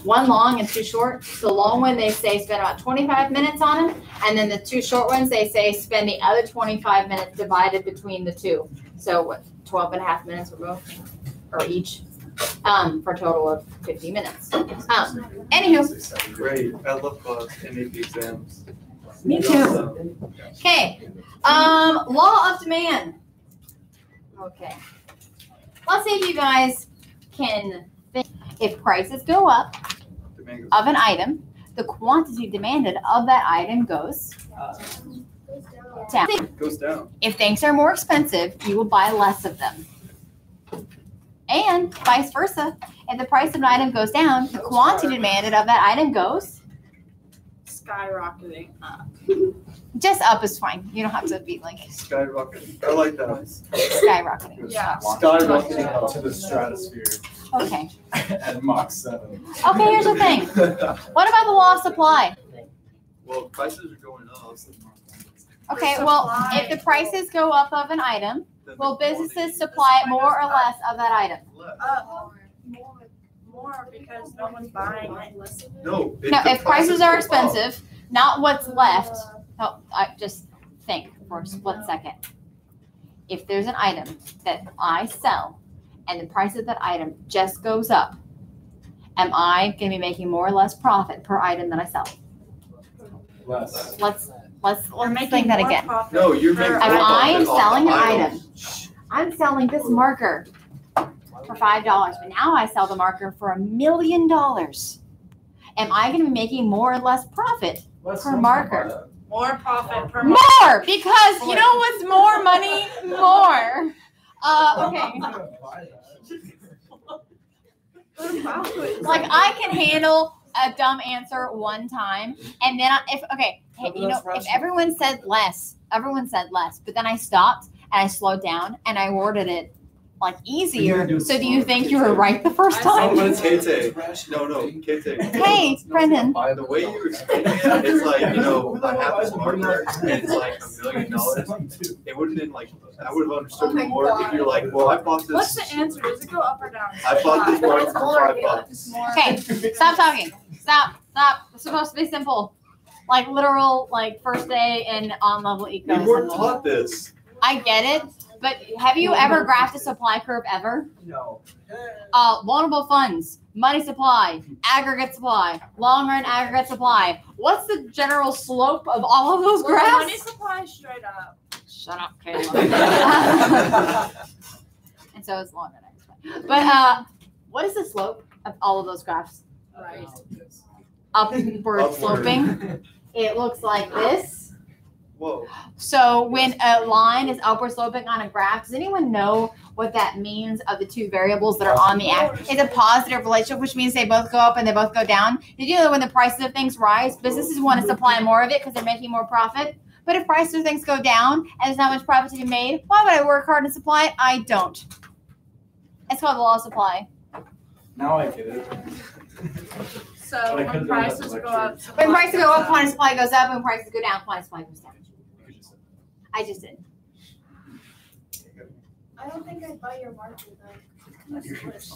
1 long and 2 short. The long one, they say spend about 25 minutes on it. And then the 2 short ones, they say spend the other 25 minutes divided between the 2. So what, 12 and a half minutes for both, or each, for a total of 50 minutes. Anywho, Great, I love NAP exams. me too. Okay, law of demand. Okay. Let's see if you guys can think. If prices go up Demand goes- of an item, the quantity demanded of that item goes down. Goes down. If things are more expensive, you will buy less of them. And vice versa. If the price of an item goes down, the quantity demanded of that item goes Skyrocketing up. just up is fine. You don't have to be like Skyrocketing. I like that. skyrocketing. Yeah. Skyrocketing up to the stratosphere Okay. at Mach 7. Okay, here's the thing. What about the law of supply? Well, prices are going up. Okay, well, if the prices go up of an item, Will businesses supply more or less of that item? More because no one's buying it. No. No, the if prices are go up. expensive, not what's left. No, I just think for a split second. If there's an item that I sell and the price of that item just goes up, am I going to be making more or less profit per item that I sell? Less. Let's You're making think that more again. profit No, you're per making If more item. I am profit off selling the an item. item, I'm selling this marker for $5, but now I sell the marker for $1 million. Am I going to be making more or less profit per marker? More profit per More, because you know what's more money? More. Okay. Like I can handle a dumb answer one time, and then if everyone said less, but then I stopped and I slowed down and I worded it like easier. So do you think you were right the first Oh, time? but it's Kate. No, Kate. Hey, Brendan. By the way you're explaining it, it's like, I have this marker and it's like $1 million. It would have been like, I would have understood more if you're like, well, I bought this. What's the answer? Does it go up or down? I bought this marker for $5. Okay, stop talking. Stop. It's supposed to be simple. Like literal, like first day in on-level eco. We weren't taught this. I get it, but have you ever graphed a supply curve ever? No. Vulnerable funds, money supply, aggregate supply, long run aggregate supply. What's the general slope of all of those Well, money graphs? supply is straight up. Shut up, Kayla. And so is long run aggregate supply. But what is the slope of all of those graphs? Right. Upward sloping. It looks like this. Whoa. So when a line is upward sloping on a graph, does anyone know what that means of the two variables that are on the axis? It's a positive relationship, which means they both go up and they both go down. Did you know when the prices of things rise, businesses want to supply more of it because they're making more profit? But if prices of things go down and there's not much profit to be made, why would I work hard and supply it? I don't. It's called the law of supply. Now I get it. So But I when could've done prices that go up, When prices go up, quantity supply goes up. When prices go down, quantity supply goes down. I just did. I don't think I'd buy your marker though.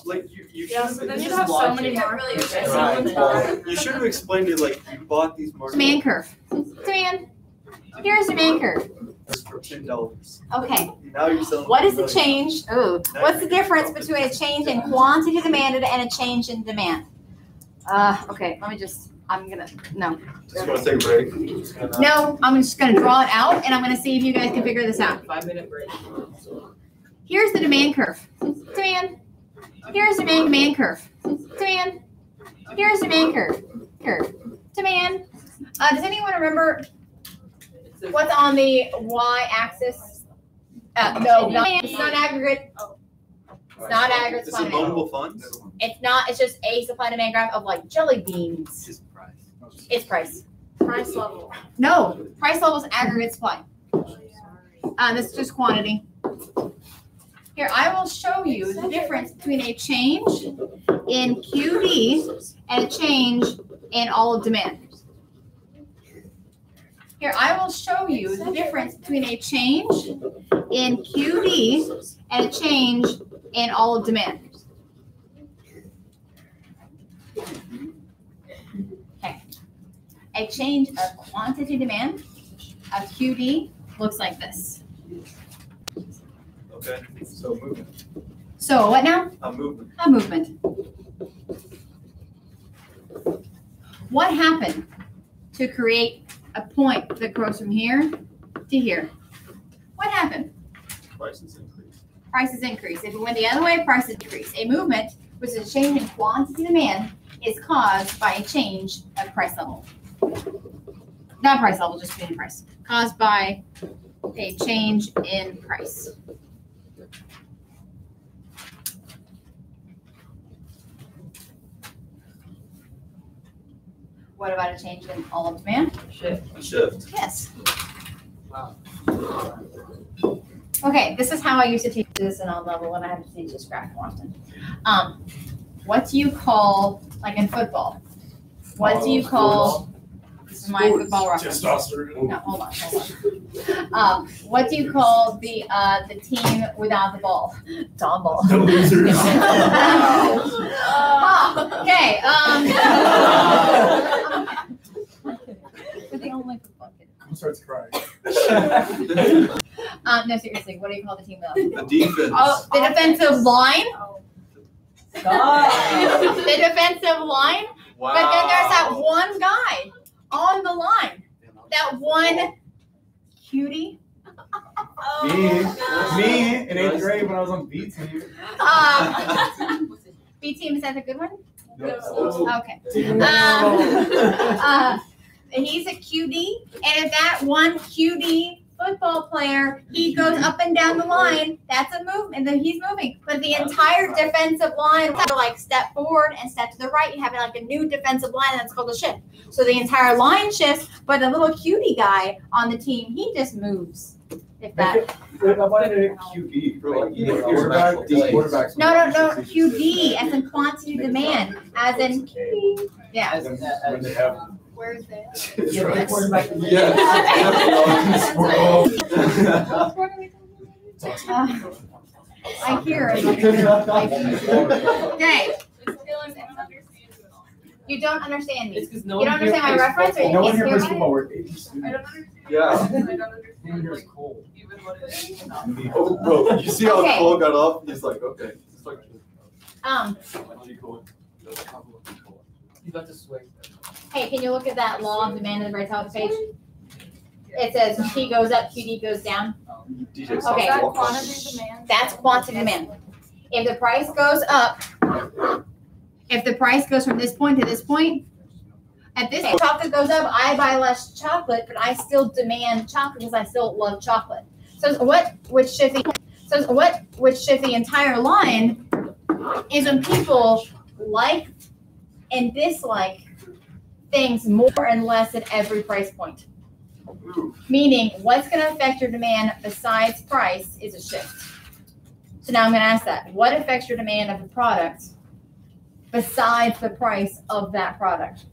Like you yeah, should so then have you'd have so many Get markers. really that expensive. no one's buying. you should have explained it like you bought these markers Demand curve. Demand. Here's demand curve. for $10. Okay. Now you're selling. What is for the $1 million. change? Ooh. What's the difference between a change in quantity demanded and a change in demand? Okay. I'm gonna, no. Just want to take a break. No, I'm just gonna draw it out and I'm gonna see if you guys can figure this out. 5-minute break. Here's the demand curve. Demand. Here's the demand curve. Demand. Here's the demand curve. Demand. Does anyone remember what's on the y-axis? No, it's not aggregate. It's not aggregate This supply is demand. vulnerable funds. It's not. It's just a supply demand graph of like jelly beans. Just price. It's price. Price level. No, price level is aggregate supply. This is just quantity. Here, I will show you the difference between a change in QD and a change in all of demand. Here, I will show you the difference between a change in QD and a change in all of demand. Okay. A change of quantity demand of QD looks like this. Okay. So movement. So what now? A movement. A movement. What happened to create a point that goes from here to here? What happened? Prices increase. Prices increase. If it went the other way, prices decrease. A movement, which is a change in quantity demand, is caused by a change of price level. Not price level, just change in price. Caused by a change in price. What about a change in all of demand? Shift. Yes. Wow. Okay, this is how I used to teach this in on level when I had to teach this graph more often. What do you call, like in football? What do you call is my football reference. Testosterone. No, hold on. What do you call the team without the ball? Dodgeball. The losers. Okay. We're the only football kid. Who starts crying? No, seriously, what do you call the team without? The defense. Oh, the defensive line. Stop. The defensive line. Wow. But then there's that one guy on the line. That one cutie. Me in 8th grade when I was on B team. B team, is that the good one? No. Okay. He's a QD, and if that one QD football player, he goes up and down the line, that's a movement, and then he's moving. But the entire defensive line, like step forward and step to the right, you have like a new defensive line that's called a shift. So the entire line shifts, but the little cutie guy on the team, he just moves. If that. I wanted a QB. Quarterback. No, QD as in quantity demand, as in QD. Yeah. When they have. Where's that? I hear it. Okay. You don't understand me. It's because no You don't understand my reference, or you No one can't here hear plays me? football. We're 80 I students. don't understand. Yeah. I don't understand. Here's cold. Even what it is. Oh, bro, you see how Okay. Cole got up? He's like, okay. It's like, You got to swing. Hey, can you look at that law of demand at the very top of the page? It says P goes up, QD goes down. DJ Okay. Is that quantity demand? That's quantity demand. If the price goes up, if the price goes from this point to this point, at this point, chocolate goes up, I buy less chocolate, but I still demand chocolate because I still love chocolate. So what would shift the entire line is when people like and dislike things more and less at every price point. Meaning, what's going to affect your demand besides price is a shift. So now I'm going to ask that. What affects your demand of a product besides the price of that product?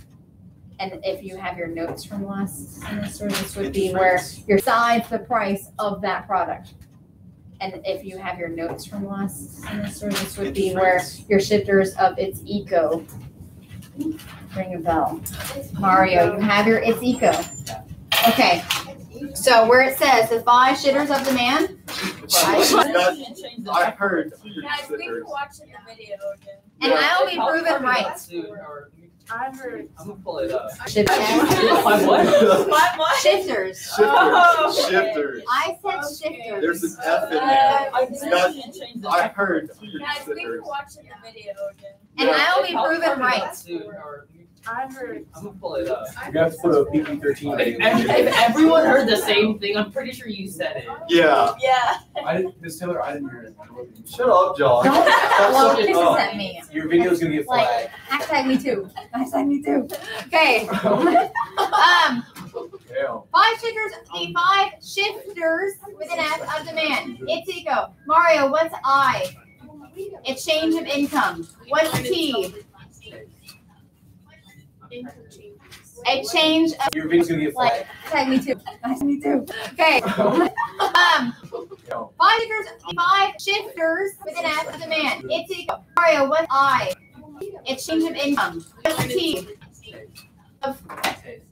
And if you have your notes from last semester, this would be where you're besides the price of that product. And if you have your notes from last semester, this would be where your shifters of its eco ring a bell. Mario, you have your it's eco. Okay. So where it says the 5 shifters of demand. I heard. Guys, we can watch the video again. And I'll be proven right. I heard. I'm gonna pull it up. Shifters. What? Shifters. Oh, okay. Shifters. I said shifters. There's an F in there. I heard. Guys, we can watch the video again. And I'll be proven right. I heard. I'm gonna pull it up. You have to put a PG-13. If everyone heard the same thing, I'm pretty sure you said it. Yeah. Yeah. Miss Taylor, I didn't hear it. Shut up, John. Don't blow kisses Oh. at me. Your video's gonna get Like, flagged. hashtag me too. Hashtag me too. Okay. Damn. 5 shifters, the 5 shifters with an F of demand. It's eco. Mario, what's I? A change of income. What's T? A change of Your video's gonna get like. flagged. Hashtag me too. Hashtag me too. Okay. 5 shifters with an F of demand. It's eco. Mario, what's I? A change of income. What's T? Of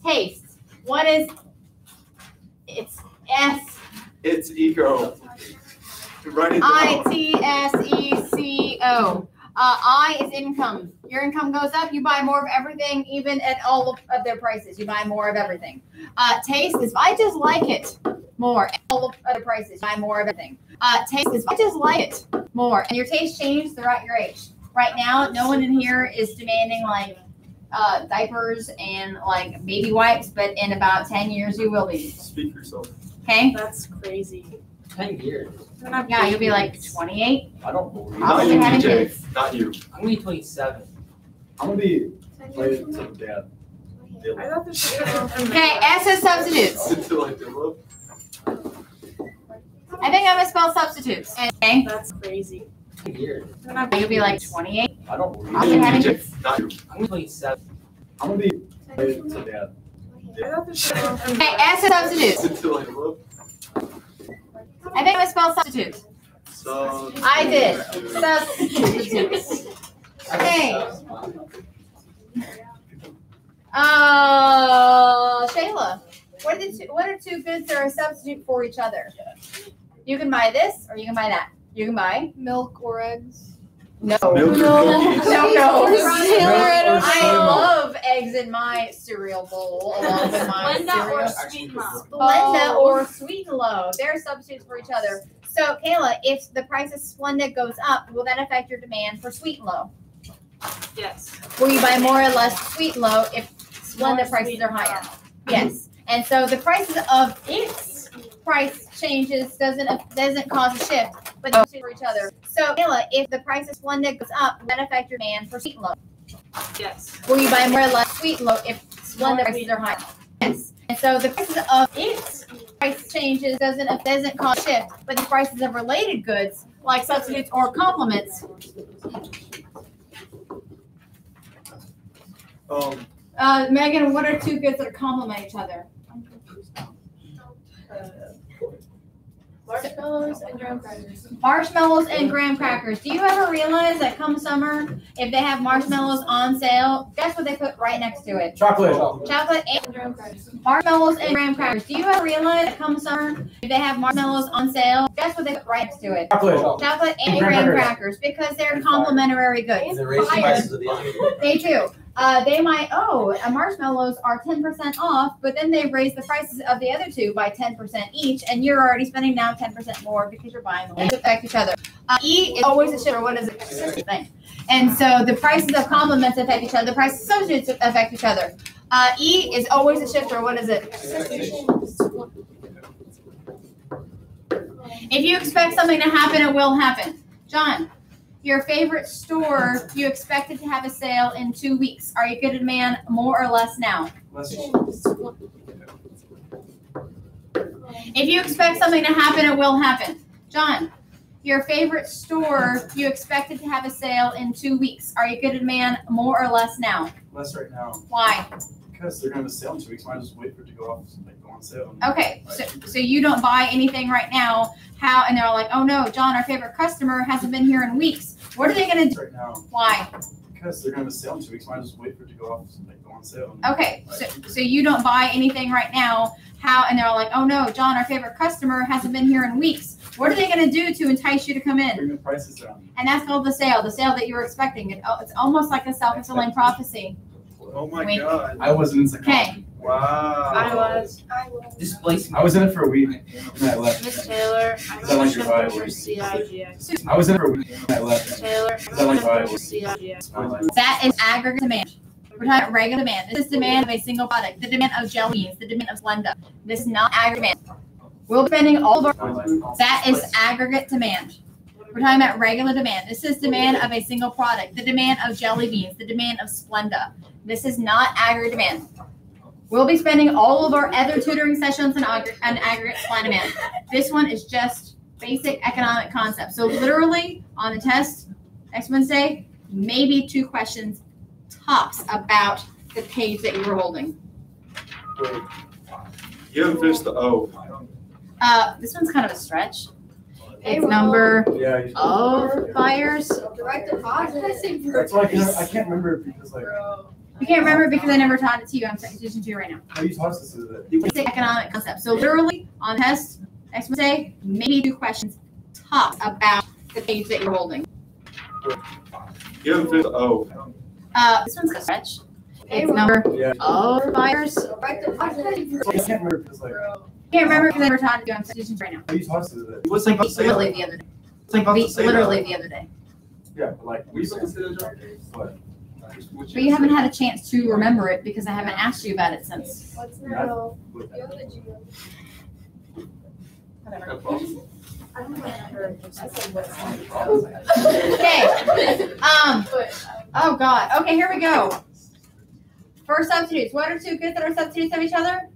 taste. What is? It's S. It's eco. Write it down. ITSECO. I is income. Your income goes up, you buy more of everything, even at all of their prices. You buy more of everything. Taste is, I just like it more. At all of other prices, you buy more of everything. Taste is, I just like it more. And your taste changes throughout your age. Right now, no one in here is demanding like diapers and like baby wipes, but in about 10 years, you will be. Speak for yourself. Okay? That's crazy. 10 years. Yeah, you'll be like 28. I don't believe Not Probably you, having DJ. kids. Not you. I'm gonna be 27. I'm gonna be related to dad. I thought this was Okay, S is substitutes. Until I develop. I think I'm gonna spell substitutes. Okay? That's crazy. 10 years. You'll be like 28. I don't believe Probably having DJ. kids. Not you. I'm gonna be 27. I'm gonna be related to dad. Okay, S is substitutes. Until I look. I think I spelled substitutes. So. I did. Substitutes. Okay. Shayla, what are two goods that are a substitute for each other? You can buy this or you can buy that. You can buy Milk or eggs. no. Milk No. and cookies. I love eggs in my cereal bowl along with my Splenda or cereal. Sweet Low? Splenda or Sweet and Low. They're substitutes for each other. So, Kayla, if the price of Splenda goes up, will that affect your demand for Sweet and Low? Yes. Will you buy more or less Sweet and Low if More Splenda prices Sweet are and higher? Low. Yes. And so the prices of its price changes doesn't cause a shift, but they shift for each other. So, Kayla, if the price of Splenda goes up, will that affect your demand for Sweet and Low? Yes. Will you buy more or less Sweet and Low if Splenda More prices Sweet are higher? Yes. And so the prices of its price changes doesn't cause a shift, but the prices of related goods like substitutes or complements. Megan, what are two goods that complement each other? Marshmallows and graham crackers. Marshmallows and graham crackers. Do you ever realize that come summer, if they have marshmallows on sale, guess what they put right next to it? Chocolate. Chocolate and Graham crackers. marshmallows and graham crackers. Do you ever realize that come summer, if they have marshmallows on sale, guess what they put right next to it? Chocolate. Chocolate and graham crackers, because they're complementary goods. They're raising prices of the other. They do. They might, marshmallows are 10% off, but then they raise the prices of the other two by 10% each, and you're already spending now 10% more because you're buying them. They affect each other. E is always a shift, or what is it? Thing. And so the prices of complements affect each other. The prices of substitutes affect each other. E is always a shift, or what is it? If you expect something to happen, it will happen. John, your favorite store, you expect it to have a sale in 2 weeks. Are you going to demand more or less now? If you expect something to happen, it will happen. John, your favorite store, you expect it to have a sale in 2 weeks. Are you going to demand more or less now? Less right now. Why? Because they're going to sale in 2 weeks. Might just wait for it to go on sale. Okay, so you don't buy anything right now. How? And they're like, oh no, John, our favorite customer hasn't been here in weeks. What are they going to do? Right now. Why? Because they're going to sale in 2 weeks. Might just wait for it to go on sale. Okay, so you don't buy anything right now. How? And they're like, oh no, John, our favorite customer hasn't been here in weeks. What are they going to do to entice you to come in? Bring the prices down. And that's called the sale that you were expecting. It's almost like a self-fulfilling prophecy. Oh my Wait. God. I wasn't in psychology. Okay. Wow. I was. Displacement. I was in it for a week and I left. Miss Taylor. I Is that like your was Bible? for CIGX. I was in it for a week and I left. Taylor. Is that like Bible? for CIGX. That is aggregate demand. We're talking about regular demand. This is demand of a single product. The demand of jelly beans. The demand of Splenda. This is not aggregate demand. We'll be spending all of our. That is aggregate demand. We're talking about regular demand. This is demand of a single product. The demand of jelly beans. The demand of Splenda. This is not aggregate demand. We'll be spending all of our other tutoring sessions on aggregate supply demand. This one is just basic economic concepts. So literally on the test next Wednesday, maybe 2 questions tops about the page that you were holding. You haven't finished the O. This one's kind of a stretch. Hey, It's number Yeah. of buyers. Direct deposit. That's why I can't remember it because You can't remember because I never taught it to you. I'm teaching to you right now. how you taught us to Basic economic concepts. So literally on the test next Wednesday, maybe 2 questions tops about the page that you're holding. You haven't finished the O. This one's a stretch. It's number Yeah. of buyers. Direct deposit. I can't remember because Can't remember because I never taught it to you. I'm teaching right now. how you taught us to What's the sale? Literally the other day. What's the Literally the other day. Yeah, but like we used to consider what? But you haven't had a chance to remember it because I haven't asked you about it since. What's Not- no? what- The other Geo. Whatever. I don't remember. I said what's Okay. Oh God. Okay, here we go. For substitutes, what are 2 goods that are substitutes of each other?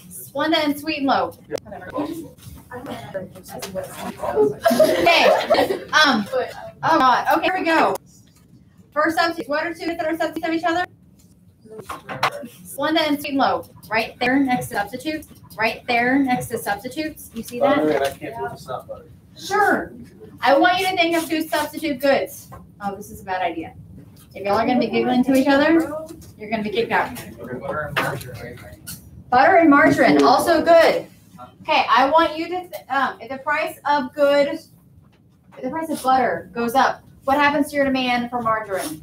Splenda and Sweet and Low. Whatever. I don't remember. I said what's Okay. Oh God. Okay, here we go. For substitutes, what are 2 goods that are substitutes of each other? Splenda and Sweet and Low, right there next to substitutes. Right there next to substitutes. You see that? Butter, and I can't believe it's not butter. Sure. I want you to think of two substitute goods. Oh, this is a bad idea. If y'all are going to be giggling to each other, you're going to be kicked out. Butter and margarine. Butter and margarine, also good. Okay, I want you to, if the price of butter goes up, what happens to your demand for margarine?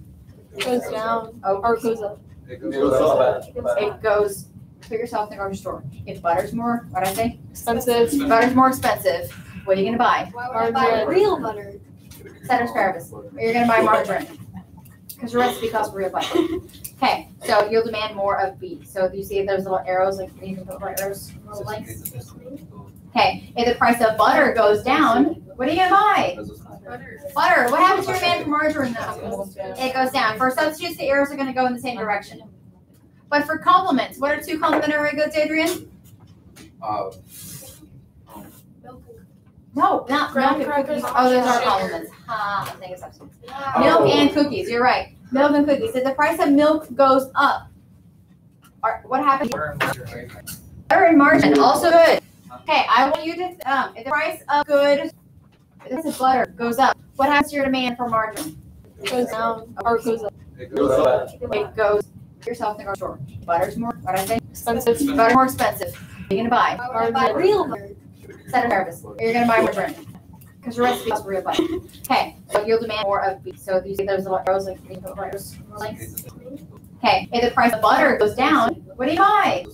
Goes down or goes up. It goes up. It goes, put yourself in the grocery store. If butter's more, what'd I say? Expensive. Butter's more expensive. What are you going to buy? Why would I buy real butter? Ceteris paribus. Or you're going to buy margarine. Because your recipe calls for real butter. Okay, so you'll demand more of B. So you see those little arrows, like you can put little arrows, little links. Okay, if the price of butter goes down, what are you going to buy? Butter. What happens to your demand for margarine though? It goes down. For substitutes, the arrows are going to go in the same direction. But for complements, what are two complementary goods, Adrian? No, not milk and cookies. Oh, those are complements. I'm thinking substitutes. Milk and cookies. You're right. Milk and cookies. If the price of milk goes up, what happens? Butter and margarine, also good. Okay, I want you to, if the price of butter goes up, what happens to your demand for margarine? Goes down or goes up. It goes up. It goes yourself in the grocery store. Butter's more, what'd I say? Expensive. Butter's more expensive. What are you going to buy? Why would I buy real butter? Ceteris paribus. Or you're going to buy margarine. Because your recipe calls for real butter. Okay, so you'll demand more of B. So you see those little arrows, like you can put arrows, links. Okay, if the price of butter goes down, what do you buy?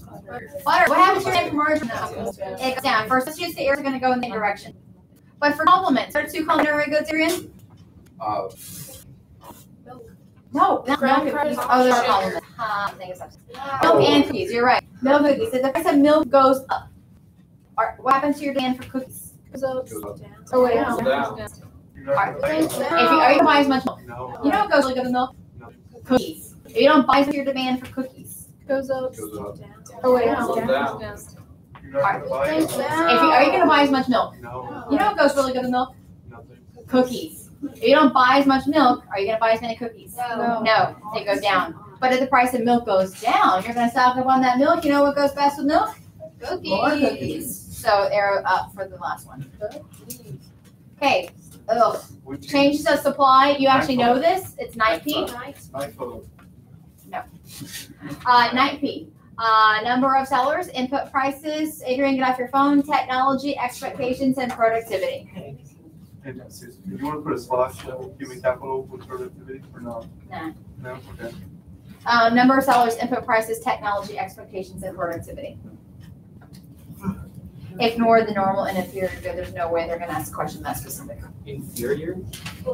Butter. What happens to your demand for margarine though? It goes down. For substitutes, the arrows are going to go in the same direction. But for complements, what are two complementary goods, Adrian? No, not milk and cookies. Oh, those are complements. I'm thinking substitutes. Milk and cookies. You're right. Milk and cookies. If the price of milk goes up, what happens to your demand for cookies? Goes up. Oh wait. Goes down. Are you going to buy as much milk? No. You know what goes really good with milk? No. Cookies. If you don't buy your demand for cookies. Goes up. Goes up. Oh wait. Goes down. You're not gonna buy it? Are you going to buy as much milk? No. You know what goes really good with milk? Nothing. Cookies. If you don't buy as much milk, are you going to buy as many cookies? No. No, they go down. But if the price of milk goes down, you're going to stock up on that milk. You know what goes best with milk? More cookies. So arrow up for the last one. Okay. Ugh. Changes of supply. You actually know this. It's night peak. My phone. Night peak. Number of sellers, input prices. Adrian, get off your phone. Technology, expectations, and productivity. And seriously, do you want to put a slash human capital with productivity or not? Nah. No? Okay. Number of sellers, input prices, technology, expectations, and productivity. Ignore the normal and inferior good. There's no way they're going to ask a question that specific. Inferior?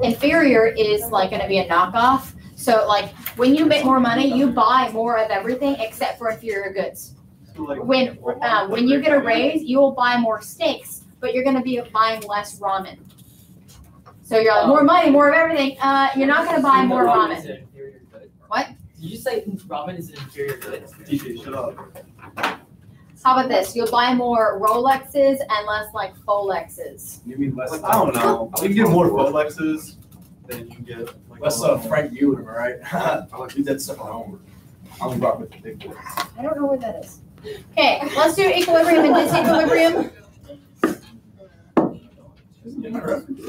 Inferior is like going to be a knockoff. So like when you make more money, you buy more of everything except for inferior goods. So like, When you get a raise, you will buy more steaks, but you're going to be buying less ramen. So you're like more money, more of everything. You're not going to buy more ramen. Is an inferior good? What? Did you say ramen is an inferior good? DJ, shut up. How about this? You'll buy more Rolexes and less like Folexes. You mean less? Like, I don't know. You can get more Rolexes than you get. Like, Less Frank Ewan, am I right? I don't do that stuff at home. I'm rock with the big boys. I don't know where that is. Okay, let's do equilibrium and disequilibrium.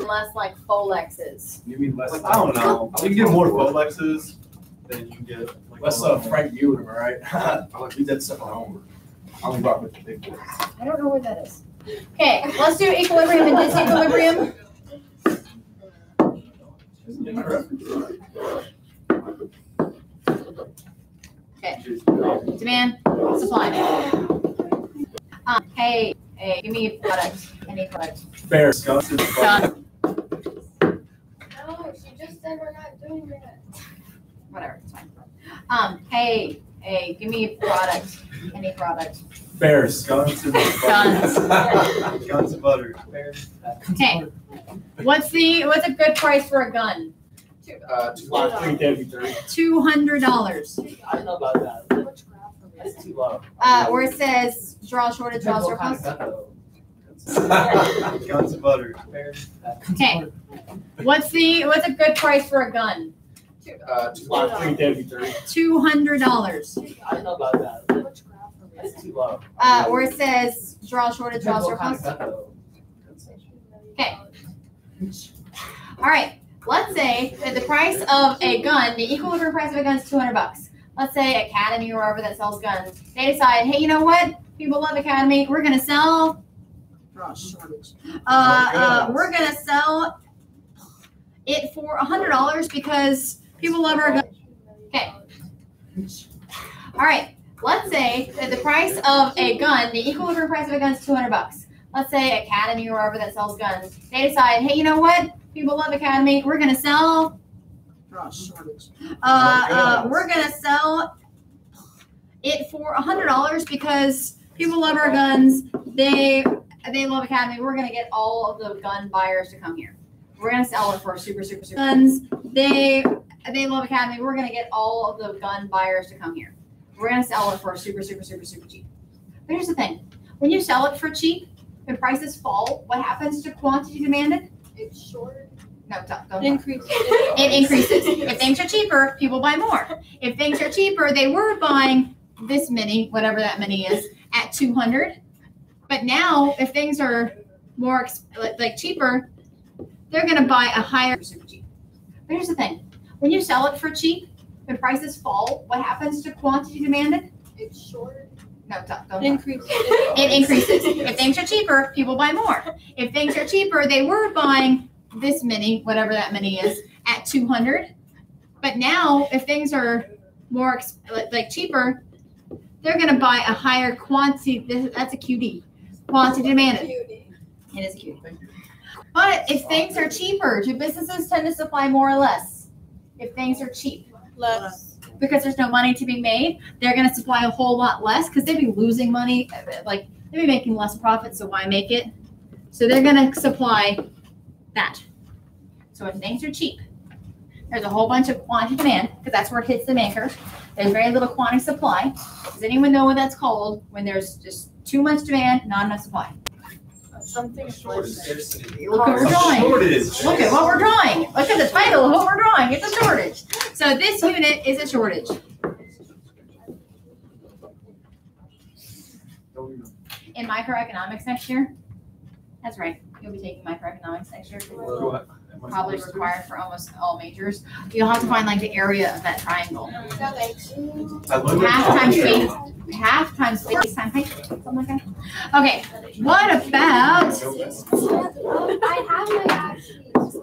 Less like Folexes. You mean less? Like, I don't know. You can get more Rolexes than you get. Like, Less Frank Ewan, am I right? I don't do that stuff at home. I'm rock with the big boys. I don't know where that is. Okay, let's do equilibrium and disequilibrium. Okay, demand, supply. Hey, give me a product, any product. Bears. Done. No, she just said we're not doing that. Whatever, it's fine. Hey, give me a product, any product. Bears. Guns and butter. Guns. Guns and butter. Okay, what's a good price for a gun? $3.30. $200. I don't know about that. That's too low. Where it says draw shortage, draw surplus. Guns and butter. Okay, what's a good price for a gun? $200. I don't know about that. That's too low. Where it says draw shortage, draw surplus. Okay. All right. Let's say that the price of a gun, the equilibrium price of a gun is $200. Let's say Academy or wherever that sells guns, they decide, hey, you know what? People love Academy. We're gonna sell. We're gonna sell it for $100 because people love our guns. Okay. All right. Let's say that the price of a gun, the equilibrium price of a gun is $200. Let's say Academy or wherever that sells guns, they decide, hey, you know what? People love Academy. We're gonna sell. We're gonna sell it for $100 because people love our guns. They love Academy. We're gonna get all of the gun buyers to come here. We're gonna sell it for super guns. They love Academy. We're gonna get all of the gun buyers to come here. We're gonna sell it for super cheap. But here's the thing: when you sell it for cheap, when prices fall, what happens to quantity demanded? It's short. No, don't. Increases. It increases. If things are cheaper, people buy more. If things are cheaper, they were buying this many, whatever that many is, at 200. But now, if things are more like cheaper, they're gonna buy a higher super cheap. But here's the thing: when you sell it for cheap, when prices fall, what happens to quantity demanded? It's short. No, don't. Increases. It increases. If things are cheaper, people buy more. If things are cheaper, they were buying this many, whatever that many is, at 200. But now, if things are more like cheaper, they're going to buy a higher quantity. That's a QD. Quantity demanded. It is a QD. But if things are cheaper, do businesses tend to supply more or less? If things are cheap. Less. Because there's no money to be made, they're going to supply a whole lot less because they'd be losing money. Like, they'd be making less profit, so why make it? So they're going to supply that. So if things are cheap, there's a whole bunch of quantity demand because that's where it hits the maker. There's very little quantity supply. Does anyone know what that's called when there's just too much demand, not enough supply? Something Shortage. Look what we're drawing. Shortage. Look at what we're drawing. Look at the title of what we're drawing. It's a shortage. So this unit is a shortage. In microeconomics next year? That's right. You'll be taking microeconomics next year. Probably required for almost all majors. You'll have to find like the area of that triangle. Half times space times height, something like that. Okay, what about? I have my sheets.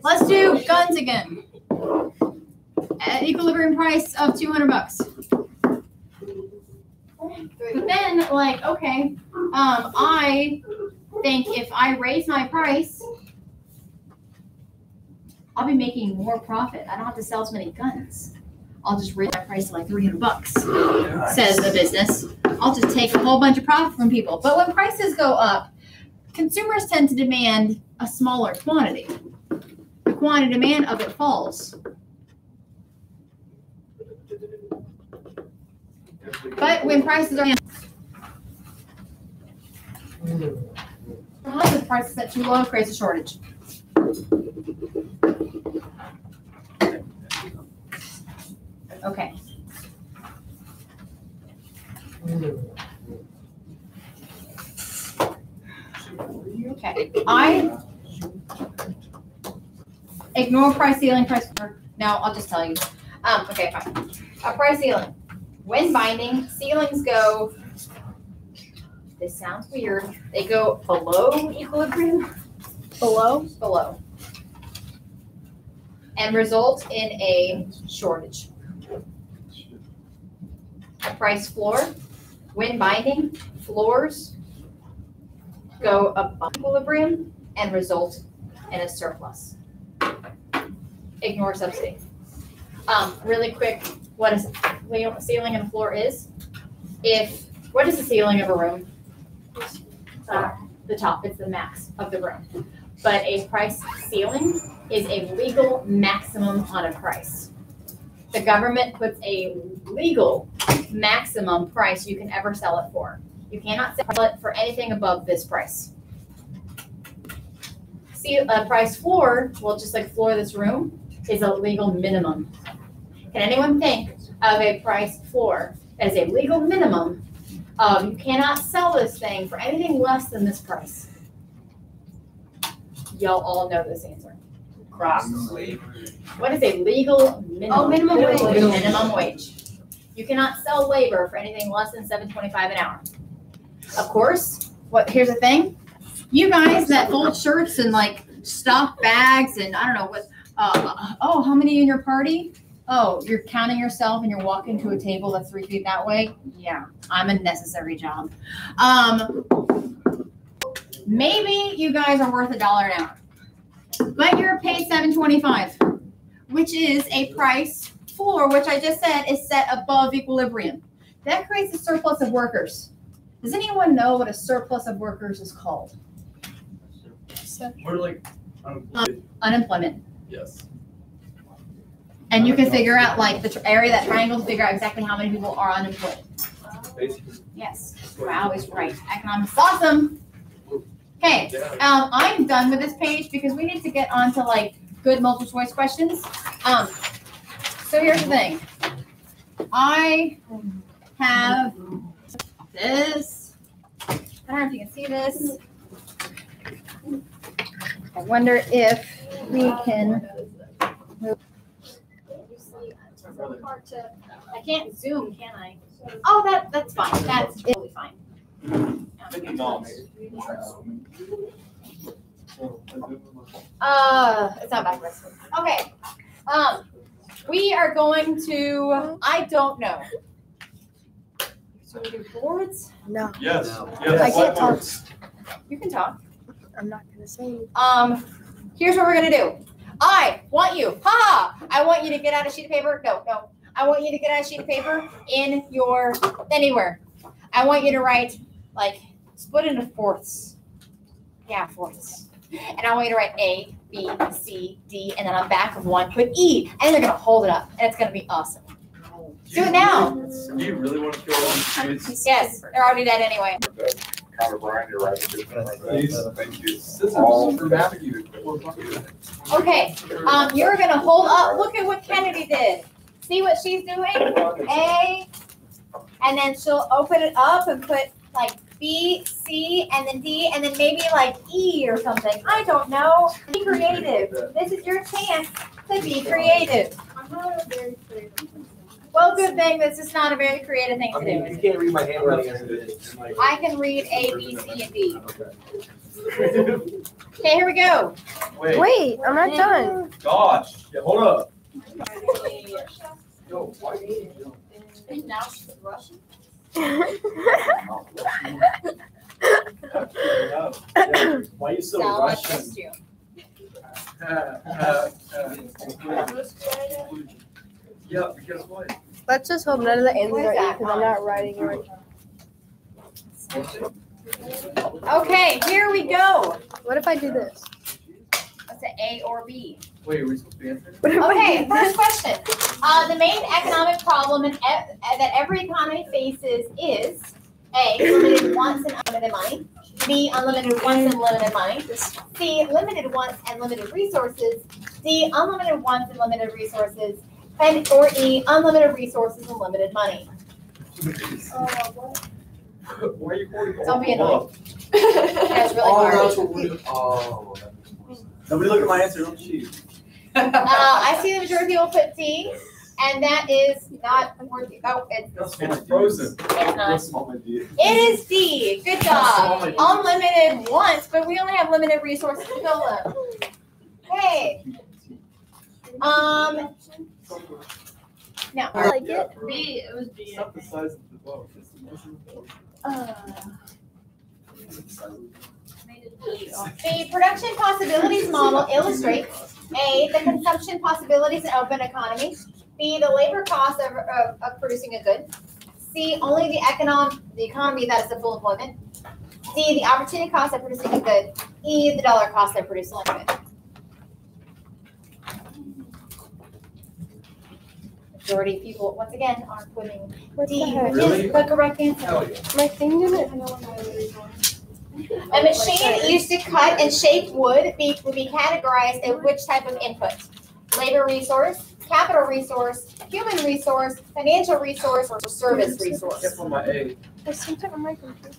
Let's do guns again. At equilibrium price of $200. But then, like, okay, I think if I raise my price, I'll be making more profit. I don't have to sell as many guns. I'll just raise my price to like $300, says the business. I'll just take a whole bunch of profit from people. But when prices go up, consumers tend to demand a smaller quantity. The quantity demand of it falls. But when prices are the price is set too low, creates a shortage. Okay. Okay. I ignore price ceiling, now I'll just tell you. Okay, fine. A price ceiling. When binding, ceilings go, this sounds weird, they go below equilibrium. Below. And result in a shortage. A price floor, when binding, floors go above equilibrium and result in a surplus. Ignore subsidy. Really quick, what is a ceiling and a floor is? What is the ceiling of a room? The top, it's the max of the room. But a price ceiling is a legal maximum on a price. The government puts a legal maximum price you can ever sell it for. You cannot sell it for anything above this price. See, a price floor will just like floor this room. is a legal minimum? Can anyone think of a price floor that is a legal minimum of you cannot sell this thing for anything less than this price? Y'all all know this answer. Crap. What is a legal minimum? Oh, minimum wage. Minimum wage. You cannot sell labor for anything less than $7.25 an hour. Of course, here's the thing. You guys that fold shirts and like stock bags and I don't know what, oh, how many in your party? Oh, you're counting yourself and you're walking to a table that's 3 feet that way? Yeah, I'm a necessary job. Maybe you guys are worth $1 an hour, but you're paid $7.25, which is a price floor, which I just said is set above equilibrium. That creates a surplus of workers. Does anyone know what a surplus of workers is called? We're like, Unemployment. yes. And you can figure out like the area of that triangle to figure out exactly how many people are unemployed. Basically. Yes, wow is right. Economics is awesome. Okay, I'm done with this page because we need to get on to like good multiple choice questions. So here's the thing. I have this. I don't know if you can see this. I wonder if we can move. I can't zoom, can I? Oh, that's fine. That's totally fine. It's not backwards. Okay. We are going to, I don't know. So we do boards? No, Yes. I can't talk. You can talk. I'm not gonna say anything. Here's what we're gonna do. I want you I want you to get out a sheet of paper. No. I want you to get out a sheet of paper in your, anywhere. I want you to write, like, split into fourths. Yeah, fourths. And I want you to write A, B, C, D, and then on the back of one, put E. And they're gonna hold it up, and it's gonna be awesome. Do it now. Do you really want to kill all these kids? Yes, they're already dead anyway. Connor Bryan, you're right. Thank you. Scissors All for math. Okay, you're gonna hold up, look at what Kennedy did. See what she's doing? A, and then she'll open it up and put like B, C, and then D, and then maybe like E or something. I don't know. Be creative. This is your chance to be creative. I'm not a very creative. Well, good thing this is not a very creative thing I to mean, you do. can't read my handwriting as it is. I can read A, B, C, and D. Okay. Okay, here we go. Wait, I'm not done. Gosh. Yeah, hold up. Yo, why are you And now she's Russian. Why are you so Sal, I Russian? trust you. Yeah, because what? Let's just hope none of the answers are E because I'm not writing it right. Okay, here we go. What if I do this? Let's say A or B. Wait, are we supposed to answer? What if Okay, I first question. The main economic problem that every economy faces is A, limited wants and unlimited money. B, unlimited wants and limited money. C, limited wants and limited resources. D, unlimited wants and limited resources. And or E, unlimited resources and limited money. Why are you quoting? Don't be annoyed. That's really hard. That's what we're doing. Oh. Nobody look at my answer, don't cheat. I see the majority will put D, and that is not working. Oh, It's frozen. it's not. Small idea. It is D. Good job. Unlimited wants, but we only have limited resources to fill them. Hey. No. I like it. B, it was B. It's not the size of the boat. It's the The production possibilities model illustrates A, the consumption possibilities in open economy. B, the labor cost of producing a good. C, only the economy that is at full employment. D, the opportunity cost of producing a good. E, the dollar cost of producing a good. Majority of people, once again, are putting What D, the heck? which is the correct answer. Hell yeah. My thing didn't. A machine used to cut and shape wood would be categorized as which type of input? labor resource, capital resource, human resource, financial resource, or service resource. Except for my A. There's something on my computer.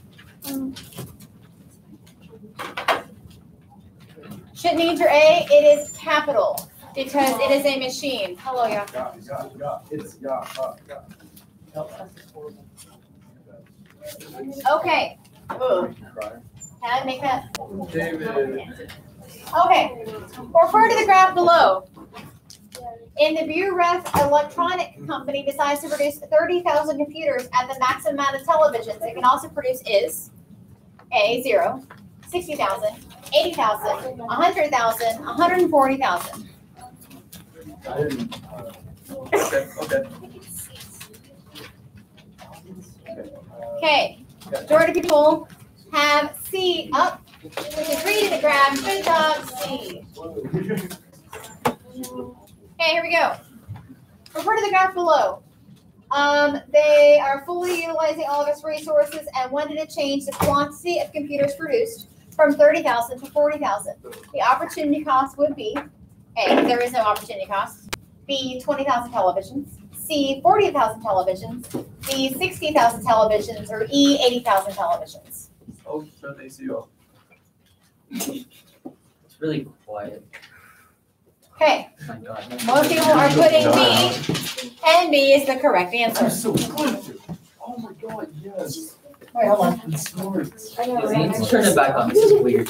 Shouldn't need your A, it is capital, because it is a machine. Hello, yeah. Okay. Ooh. Can I make that? David. Okay. Refer to the graph below. In the Buref Electronic Company decides to produce 30,000 computers at the maximum amount of televisions. It can also produce is A, 0, 60,000, 80,000, 100,000, 140,000. Okay. Okay. Majority of people have C up, which is reading the graph. Good job, C. Okay, here we go. Refer to the graph below. They are fully utilizing all of its resources, and when did it change the quantity of computers produced from 30,000 to 40,000? The opportunity cost would be A, there is no opportunity cost. B, 20,000 televisions. C, 40,000 televisions. D, 60,000 televisions. Or E, 80,000 televisions. Oh, so they see you. It's really quiet. Okay, Oh my God. most people are putting B, and B is the correct answer. so good. Oh my God, yes. Wait, hold on. It's smart. Let's turn it back on. This is weird.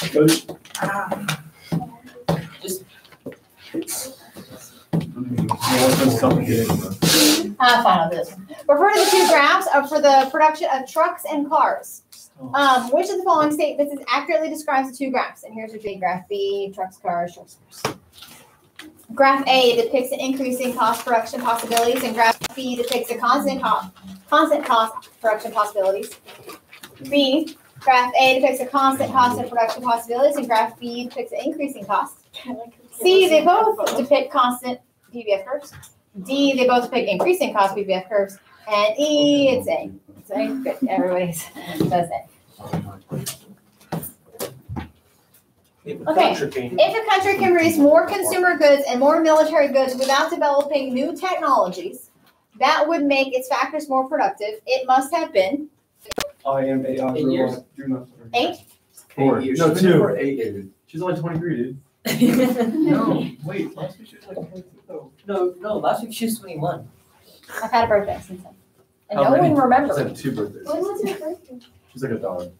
Just Fine, I'll do this one. Refer to the two graphs for the production of trucks and cars. Which of the following statements is accurately describes the two graphs? And here's your big graph B, trucks, cars, trucks, cars. Graph A depicts an increasing cost production possibilities, and graph B depicts a constant cost production possibilities. B, graph A depicts a constant cost of production possibilities, and graph B depicts an increasing cost. C, they both depict constant PBF curves. D, they both depict increasing cost PBF curves. And E, it's A. It's A. Good. Everybody does A. Okay. If a country can produce more consumer goods and more military goods without developing new technologies, that would make its factors more productive. It must have been I am a 8 years? 8. 4. No, 2. 8. She's only 23, dude. No, wait, last week she was like 22 though. No, last week she was 21. I've had a birthday since then. And How no many? one remembers. She's like 2 birthdays. When was your birthday? She's like a dog.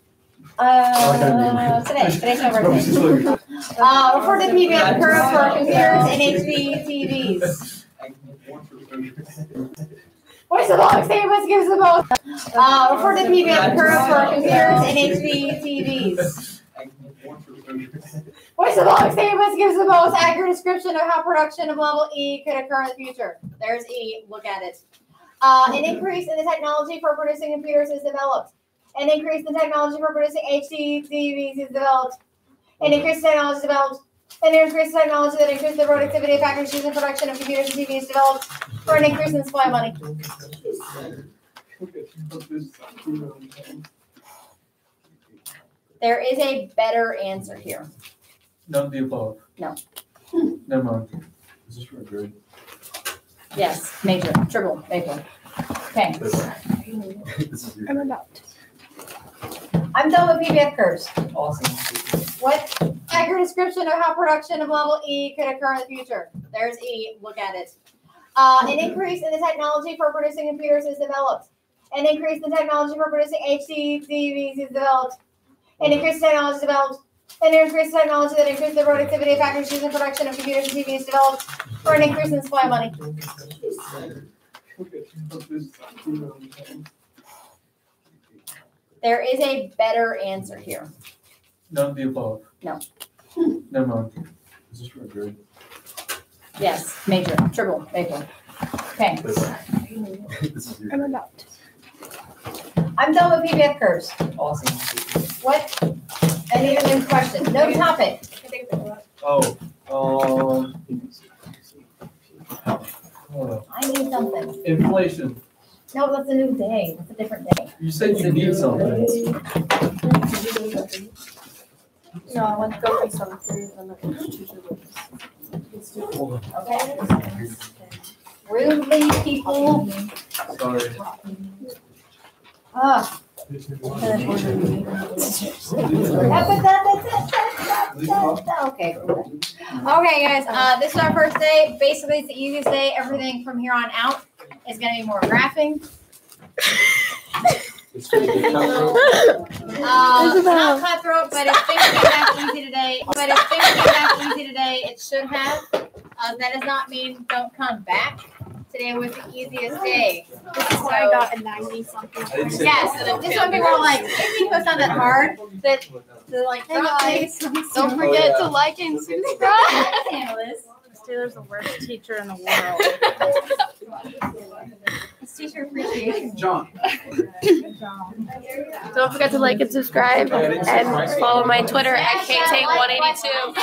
Today's my birthday. Refer to PBF curve for computers and HD TVs. What's the longest statement gives the most? Refer to PBF curve for computers and HD TVs. What's the longest statement gives the most accurate description of how production of level E could occur in the future? There's E. Look at it. An increase in the technology for producing computers is developed. An increase in technology for producing HD TVs is developed. An increase in technology is developed. An increase in technology that increases the productivity of factories used in production of computers and TVs is developed for an increase in supply of money. There is a better answer here. None of the above. No. Never mind. Is this for a grade? Yes, major, triple, major. Okay. This is your I'm about to. I'm done with PBF curves. Awesome. What accurate description of how production of level E could occur in the future? There's E. Look at it. An increase in the technology for producing computers is developed. An increase in technology for producing HD TVs is developed. An increase in technology is developed. An increase in technology that increases the productivity of factories used in production of computers and TVs is developed for an increase in supply of money. There is a better answer here. None of the above. No. Never mind. Is this for a grade? Yes, major, triple, major. Okay. This is your I'm about to. I'm done with PBF curves. Awesome. What? Any other questions? No topic. Oh, hold on. I need something. Inflation. No, that's a new day. That's a different day. You said you need something. No, I went to go play some food and then Tuesday. Okay? Rudely, people. Sorry. Ah. Okay. Okay, guys. This is our first day. Basically, it's the easiest day. Everything from here on out is going to be more graphing. Not cutthroat, but if things came back easy today, it should have. That does not mean don't come back. Today was the easiest day. This is why I got a 90 something. Yes, this one people are like, maybe it's not that hard. That to like drop things. Don't forget to like and subscribe. Handle this. Taylor's the worst teacher in the world. It's teacher appreciation. John. Don't forget to like and subscribe and follow my Twitter at KTate182.